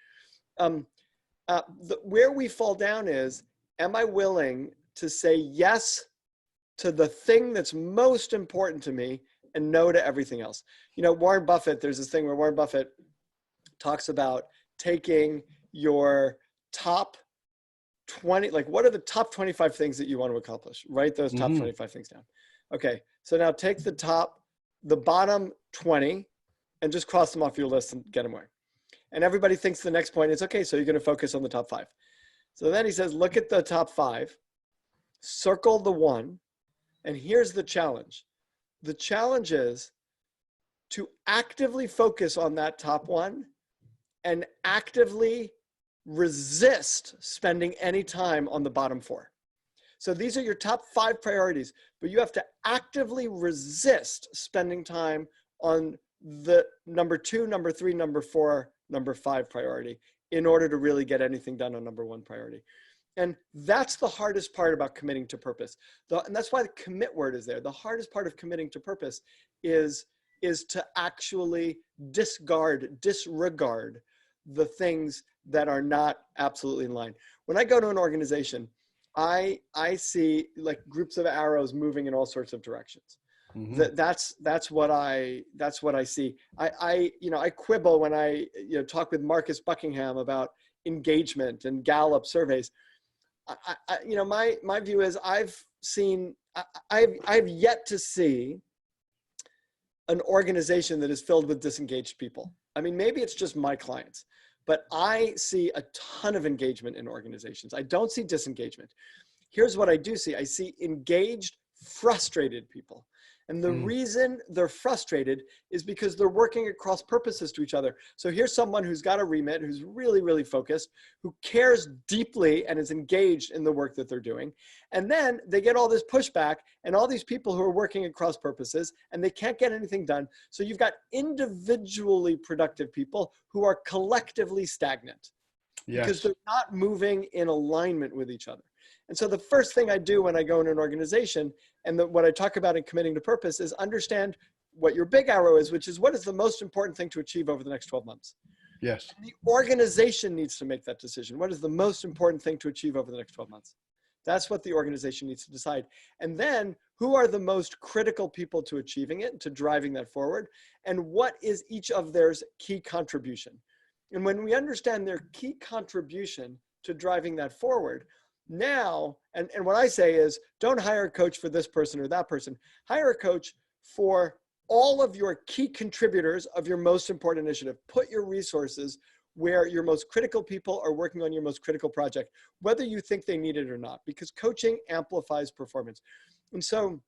Where we fall down is, am I willing to say yes to the thing that's most important to me and no to everything else? You know, Warren Buffett, there's this thing where Warren Buffett talks about taking your top 20, like, what are the top 25 things that you want to accomplish? Write those top 25 things down. Okay, so now take the bottom 20 and just cross them off your list and get them away. And everybody thinks the next point is, okay, so you're going to focus on the top 5. So then he says, look at the top 5, circle the 1, and here's the challenge. The challenge is to actively focus on that top 1 and actively resist spending any time on the bottom 4. So these are your top 5 priorities, but you have to actively resist spending time on the number 2, number 3, number 4, number 5 priority in order to really get anything done on number 1 priority. And that's the hardest part about committing to purpose. And that's why the commit word is there. The hardest part of committing to purpose is to actually disregard the things that are not absolutely in line. When I go to an organization, I see, like, groups of arrows moving in all sorts of directions. That's what I see. I quibble when I talk with Marcus Buckingham about engagement and Gallup surveys. My view is I've yet to see an organization that is filled with disengaged people. I mean, maybe it's just my clients, but I see a ton of engagement in organizations. I don't see disengagement. Here's what I do see. I see engaged, frustrated people. And the reason they're frustrated is because they're working across purposes to each other. So here's someone who's got a remit, who's really, really focused, who cares deeply and is engaged in the work that they're doing. And then they get all this pushback and all these people who are working across purposes and they can't get anything done. So you've got individually productive people who are collectively stagnant because they're not moving in alignment with each other. And so the first thing I do when I go in an organization, and what I talk about in committing to purpose, is understand what your big arrow is, which is what is the most important thing to achieve over the next 12 months. Yes. And the organization needs to make that decision. What is the most important thing to achieve over the next 12 months? That's what the organization needs to decide. And then who are the most critical people to achieving it, to driving that forward? And what is each of their key contribution? And when we understand their key contribution to driving that forward, now, and what I say is, don't hire a coach for this person or that person. Hire a coach for all of your key contributors of your most important initiative. Put your resources where your most critical people are working on your most critical project, whether you think they need it or not, because coaching amplifies performance. And so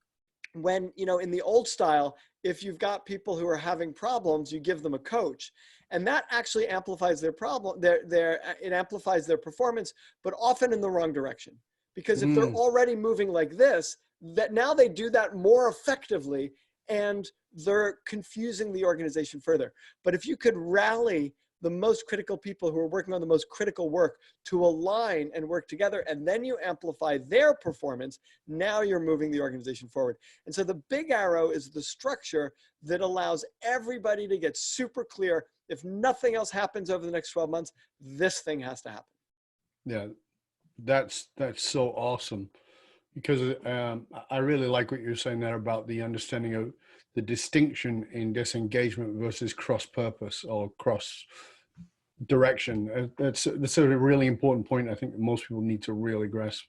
when, in the old style, if you've got people who are having problems, you give them a coach. And that actually amplifies their problem. It amplifies their performance, but often in the wrong direction. Because if they're already moving like this, that now they do that more effectively and they're confusing the organization further. But if you could rally the most critical people who are working on the most critical work to align and work together, and then you amplify their performance, now you're moving the organization forward. And so the big arrow is the structure that allows everybody to get super clear. If nothing else happens over the next 12 months, this thing has to happen. Yeah, that's so awesome, because I really like what you're saying there about the understanding of the distinction in disengagement versus cross-purpose or cross-direction. That's a really important point I think that most people need to really grasp.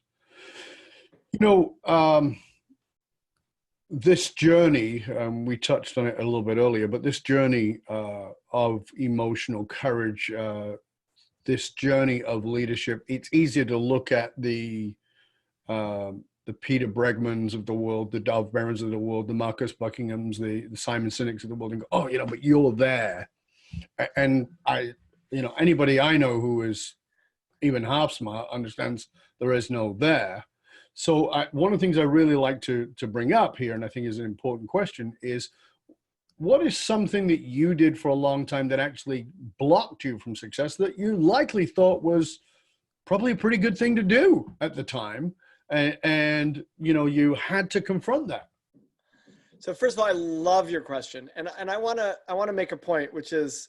This journey, we touched on it a little bit earlier, but this journey of emotional courage, this journey of leadership, it's easier to look at the Peter Bregmans of the world, the Dov Berens of the world, the Marcus Buckinghams, the Simon Sinek's of the world, and go, oh, but you're there. And anybody I know who is even half smart understands there is no there. So one of the things I really like to bring up here, and I think is an important question, is what is something that you did for a long time that actually blocked you from success that you likely thought was probably a pretty good thing to do at the time? And you had to confront that. So first of all, I love your question, and I want to make a point, which is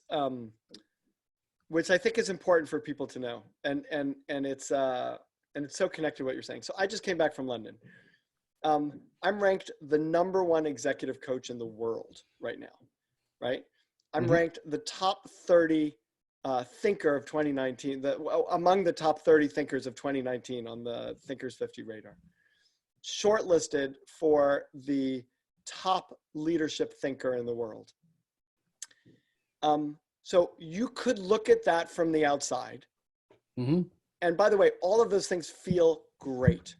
which I think is important for people to know, and it's so connected to what you're saying. So I just came back from London. I'm ranked the #1 executive coach in the world right now, right? I'm ranked the top 30 thinker of 2019, among the top 30 thinkers of 2019 on the Thinkers 50 radar. Shortlisted for the top leadership thinker in the world. So you could look at that from the outside. And by the way, all of those things feel great.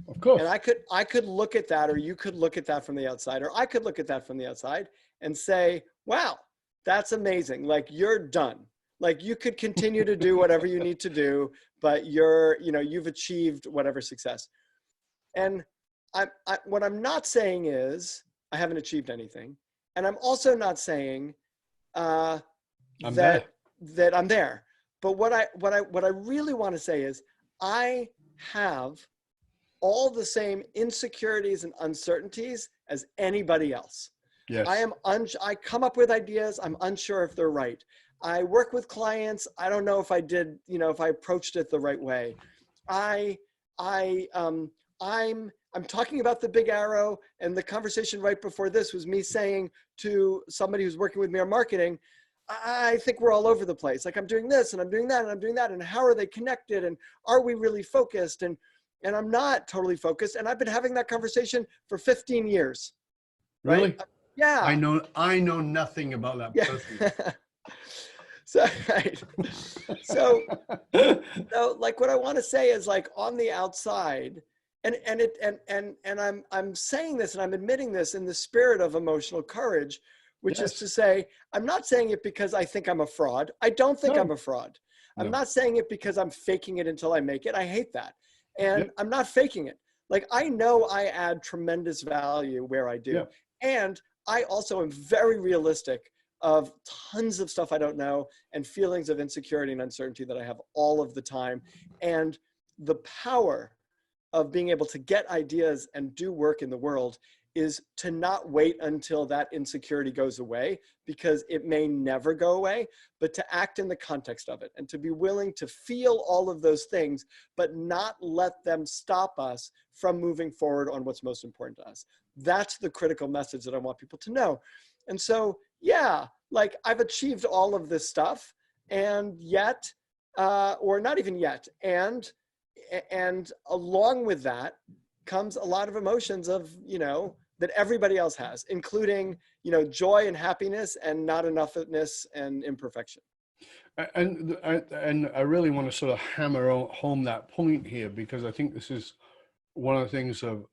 Of course. And I could look at that, or you could look at that from the outside, or I could look at that from the outside and say, wow, that's amazing. Like, you're done. Like, you could continue to do whatever you need to do, but you've achieved whatever success. And what I'm not saying is I haven't achieved anything. And I'm also not saying that I'm there. But what I really want to say is I have all the same insecurities and uncertainties as anybody else. Yes. I come up with ideas. I'm unsure if they're right. I work with clients. I don't know if I did, if I approached it the right way. I'm talking about the big arrow, and the conversation right before this was me saying to somebody who's working with me on marketing, I think we're all over the place. Like, I'm doing this and I'm doing that and I'm doing that. And how are they connected? And are we really focused? And I'm not totally focused. And I've been having that conversation for 15 years. Right? Really? Yeah. I know nothing about that person. So, right. So, so like what I want to say is like on the outside, and I'm saying this and I'm admitting this in the spirit of emotional courage, which is Yes. to say, I'm not saying it because I think I'm a fraud. I don't think I'm No. a fraud. I'm No. not saying it because I'm faking it until I make it. I hate that. And Yep. I'm not faking it. Like I know I add tremendous value where I do. Yep. And I also am very realistic of tons of stuff I don't know and feelings of insecurity and uncertainty that I have all of the time. And the power of being able to get ideas and do work in the world is to not wait until that insecurity goes away, because it may never go away, but to act in the context of it and to be willing to feel all of those things, but not let them stop us from moving forward on what's most important to us. That's the critical message that I want people to know. And so, yeah, like I've achieved all of this stuff, and yet, or not even yet, and along with that comes a lot of emotions of, that everybody else has, including, joy and happiness and not enoughness and imperfection. And I really want to sort of hammer home that point here, because I think this is one of the things of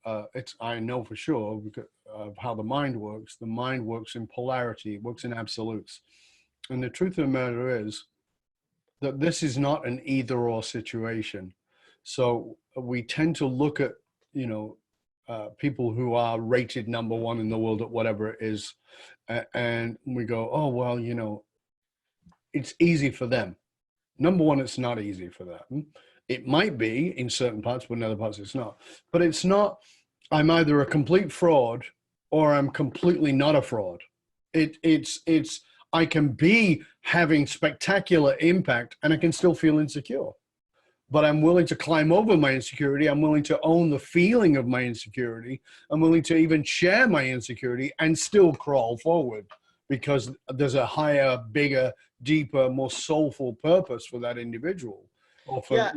I know for sure because of how the mind works. The mind works in polarity, it works in absolutes. And the truth of the matter is that this is not an either or situation. So we tend to look at, people who are rated number one in the world at whatever it is, and we go, oh, well, it's easy for them. Number one, it's not easy for them. It might be in certain parts, but in other parts it's not. But it's not, I'm either a complete fraud or I'm completely not a fraud. It's I can be having spectacular impact and I can still feel insecure. But I'm willing to climb over my insecurity. I'm willing to own the feeling of my insecurity. I'm willing to even share my insecurity and still crawl forward, because there's a higher, bigger, deeper, more soulful purpose for that individual. Or for, Yeah.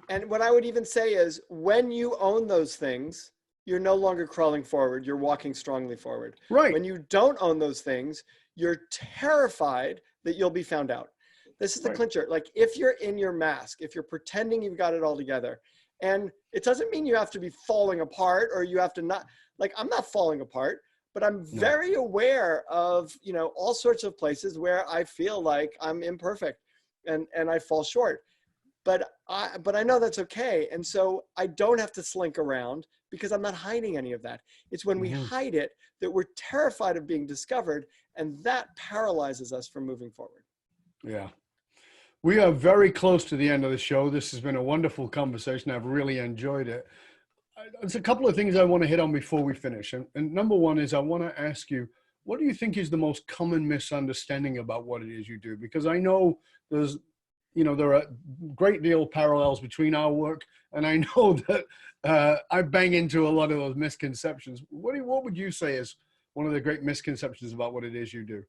And what I would even say is, when you own those things, you're no longer crawling forward. You're walking strongly forward. Right. When you don't own those things, you're terrified that you'll be found out. This is the clincher. Like if you're in your mask, if you're pretending you've got it all together, and it doesn't mean you have to be falling apart or you have to not, like I'm not falling apart, but I'm very aware of, all sorts of places where I feel like I'm imperfect and I fall short. But I know that's okay. And so I don't have to slink around because I'm not hiding any of that. It's when we hide it that we're terrified of being discovered, and that paralyzes us from moving forward. Yeah. We are very close to the end of the show. This has been a wonderful conversation. I've really enjoyed it. There's a couple of things I want to hit on before we finish. And number one is I want to ask you, what do you think is the most common misunderstanding about what it is you do? Because I know there's, there are a great deal of parallels between our work, and I know that I bang into a lot of those misconceptions. What would you say is one of the great misconceptions about what it is you do?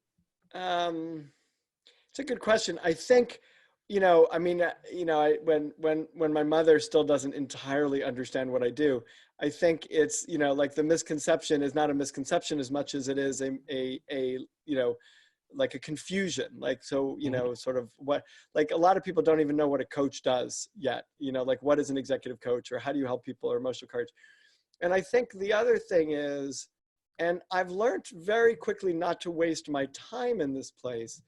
It's a good question. I think, when my mother still doesn't entirely understand what I do, I think it's, like the misconception is not a misconception as much as it is like a confusion. Like, so, sort of what, like a lot of people don't even know what a coach does yet, like what is an executive coach, or how do you help people, or emotional coach. And I think the other thing is, and I've learned very quickly not to waste my time in this place,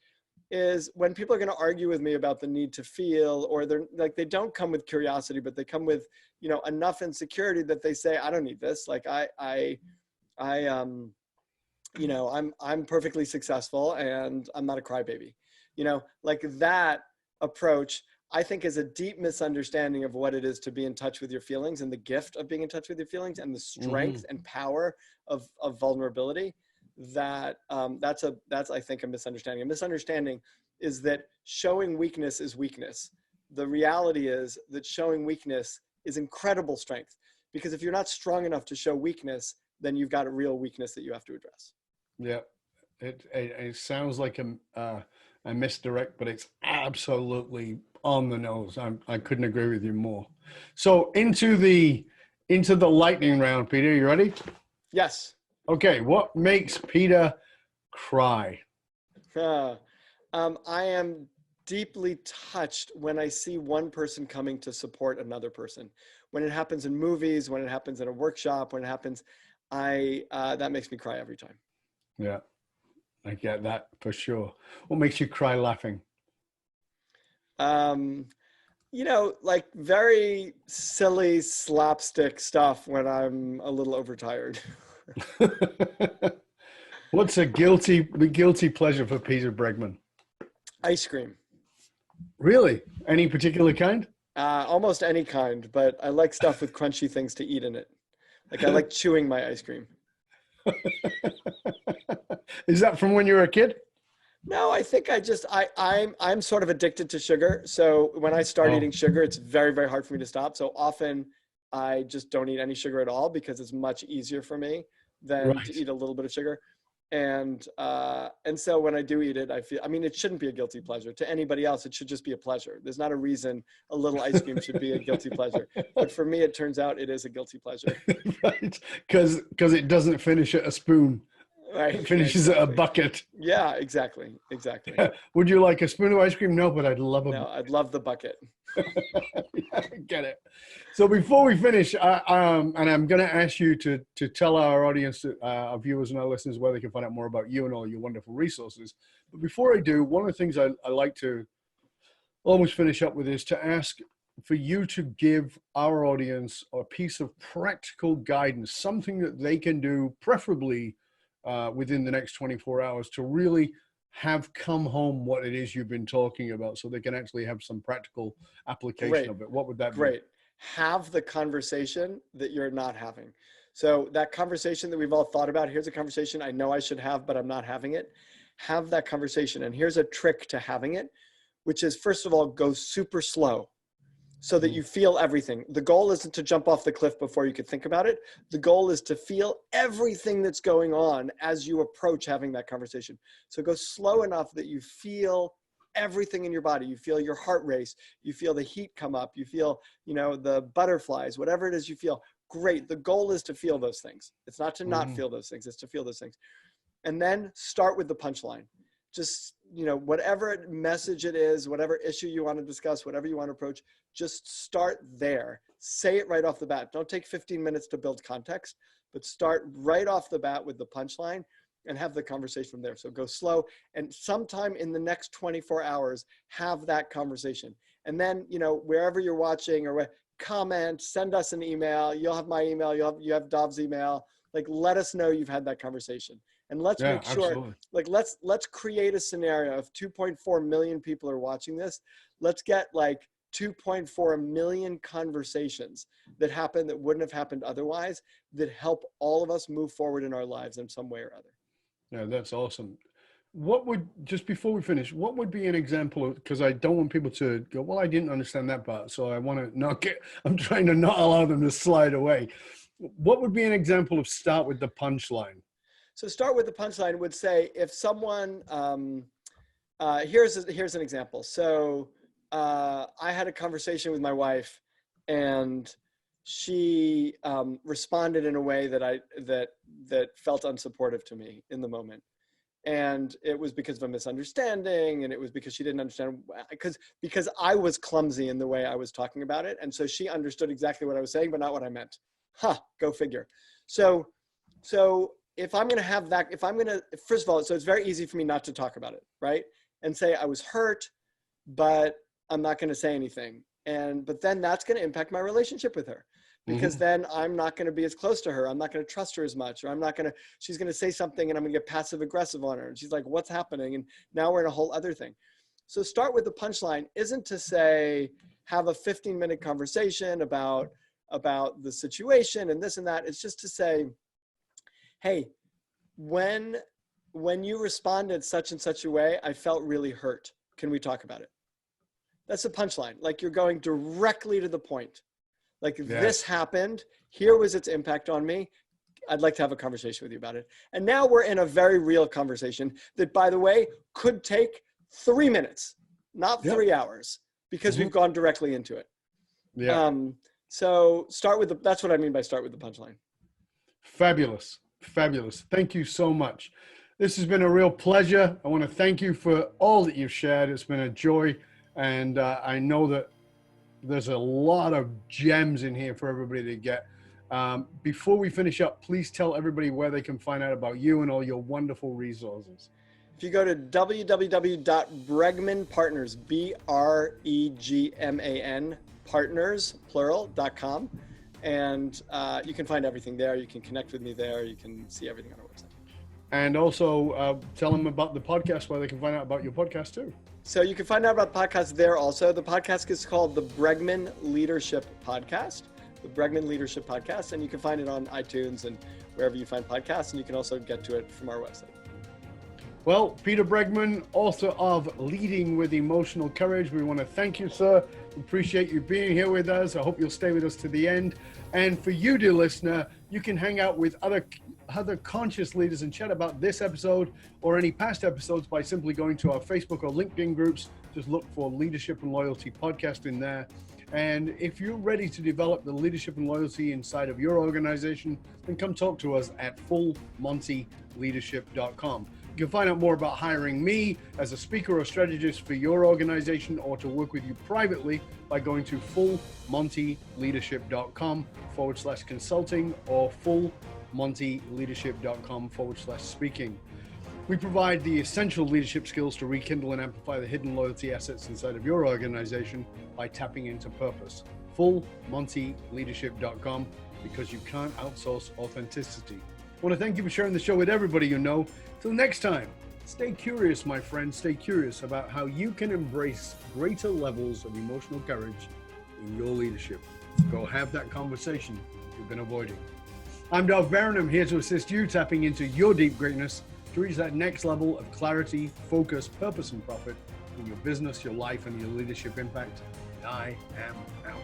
is when people are going to argue with me about the need to feel, or they're like, they don't come with curiosity, but they come with, enough insecurity that they say, I don't need this. Like I'm perfectly successful and I'm not a crybaby, like that approach, I think is a deep misunderstanding of what it is to be in touch with your feelings, and the gift of being in touch with your feelings, and the strength and power of vulnerability. That's I think a misunderstanding. A misunderstanding is that showing weakness is weakness. The reality is that showing weakness is incredible strength, because if you're not strong enough to show weakness, then you've got a real weakness that you have to address. Yeah, it sounds like a misdirect, but it's absolutely on the nose. I couldn't agree with you more. So into the lightning round, Peter. You ready? Yes. Okay, what makes Peter cry? I am deeply touched when I see one person coming to support another person. When it happens in movies, when it happens in a workshop, when it happens, that makes me cry every time. Yeah, I get that for sure. What makes you cry laughing? Like very silly slapstick stuff when I'm a little overtired. What's a guilty pleasure for Peter Bregman? Ice cream. Really? Any particular kind? Almost any kind, but I like stuff with crunchy things to eat in it. Like I like chewing my ice cream. Is that from when you were a kid? No, I think I'm sort of addicted to sugar. So when I start eating sugar, it's very, very hard for me to stop. So often I just don't eat any sugar at all because it's much easier for me than to eat a little bit of sugar. And so when I do eat it, I mean, it shouldn't be a guilty pleasure to anybody else. It should just be a pleasure. There's not a reason a little ice cream should be a guilty pleasure. But for me, it turns out it is a guilty pleasure. Right. Because it doesn't finish at a spoon. Right. It finishes at a bucket. Yeah, exactly. Yeah. Would you like a spoon of ice cream? No, but I'd love a I'd love the bucket. Yeah, get it. So before we finish, and I'm going to ask you to tell our audience, our viewers and our listeners, where they can find out more about you and all your wonderful resources. But before I do, one of the things I like to almost finish up with is to ask for you to give our audience a piece of practical guidance, something that they can do, preferably within the next 24 hours, to really have come home what it is you've been talking about, so they can actually have some practical application of it. What would that be? Great. Have the conversation that you're not having. So that conversation that we've all thought about, here's a conversation I know I should have, but I'm not having it. Have that conversation. And here's a trick to having it, which is, first of all, go super slow so that you feel everything. The goal isn't to jump off the cliff before you could think about it. The goal is to feel everything that's going on as you approach having that conversation. So go slow enough that you feel everything in your body. You feel your heart race. You feel the heat come up. You feel, the butterflies, whatever it is you feel. Great. The goal is to feel those things. It's not to not feel those things. It's to feel those things. And then start with the punchline. Just, whatever message it is, whatever issue you want to discuss, whatever you want to approach, just start there. Say it right off the bat. Don't take 15 minutes to build context, but start right off the bat with the punchline and have the conversation from there. So go slow, and sometime in the next 24 hours, have that conversation. And then, wherever you're watching or comment, send us an email. You'll have my email. You have Dov's email. Like, let us know you've had that conversation. And let's make sure, let's create a scenario of 2.4 million people are watching this. Let's get 2.4 million conversations that happen that wouldn't have happened otherwise, that help all of us move forward in our lives in some way or other. Yeah, that's awesome. Just before we finish, what would be an example of, because I don't want people to go, well, I didn't understand that part, so I'm trying to not allow them to slide away. What would be an example of start with the punchline? So start with the punchline would say, if someone, here's an example. So I had a conversation with my wife, and she responded in a way that felt unsupportive to me in the moment. And it was because of a misunderstanding, and it was because she didn't understand, because I was clumsy in the way I was talking about it. And so she understood exactly what I was saying, but not what I meant. Go figure. So if I'm going to have that, first of all, so it's very easy for me not to talk about it, right? And say I was hurt, but I'm not going to say anything. But then that's going to impact my relationship with her, because then I'm not going to be as close to her. I'm not going to trust her as much, or she's going to say something and I'm going to get passive aggressive on her. And she's like, what's happening? And now we're in a whole other thing. So start with the punchline isn't to say, have a 15-minute conversation about the situation and this and that. It's just to say, hey, when you responded such and such a way, I felt really hurt. Can we talk about it? That's a punchline. Like, you're going directly to the point. Like, this happened. Here was its impact on me. I'd like to have a conversation with you about it. And now we're in a very real conversation that, by the way, could take 3 minutes, not 3 hours, because we've gone directly into it. Yeah. So that's what I mean by start with the punchline. Fabulous. Fabulous. Thank you so much. This has been a real pleasure. I want to thank you for all that you've shared. It's been a joy. And I know that there's a lot of gems in here for everybody to get. Before we finish up, please tell everybody where they can find out about you and all your wonderful resources. If you go to www.bregman.partners, BREGMAN partners, plural.com, and you can find everything there. You can connect with me there. You can see everything on our website. And also tell them about the podcast, where they can find out about your podcast too. So you can find out about the podcast there also. The podcast is called the Bregman Leadership Podcast, the Bregman Leadership Podcast, and you can find it on iTunes and wherever you find podcasts, and you can also get to it from our website. Well, Peter Bregman, author of Leading with Emotional Courage, we want to thank you, sir. We appreciate you being here with us. I hope you'll stay with us to the end. And for you, dear listener, you can hang out with other conscious leaders and chat about this episode or any past episodes by simply going to our Facebook or LinkedIn groups. Just look for Leadership and Loyalty Podcast in there. And if you're ready to develop the leadership and loyalty inside of your organization, then come talk to us at fullmontyleadership.com. You can find out more about hiring me as a speaker or strategist for your organization, or to work with you privately by going to fullmontyleadership.com/consulting or fullmontyleadership.com/speaking. We provide the essential leadership skills to rekindle and amplify the hidden loyalty assets inside of your organization by tapping into purpose. fullmontyleadership.com, because you can't outsource authenticity. I want to thank you for sharing the show with everybody you know. Till next time, stay curious, my friend. Stay curious about how you can embrace greater levels of emotional courage in your leadership. Go have that conversation you've been avoiding. I'm Dov Barron. I'm here to assist you tapping into your deep greatness to reach that next level of clarity, focus, purpose, and profit in your business, your life, and your leadership impact. And I am out.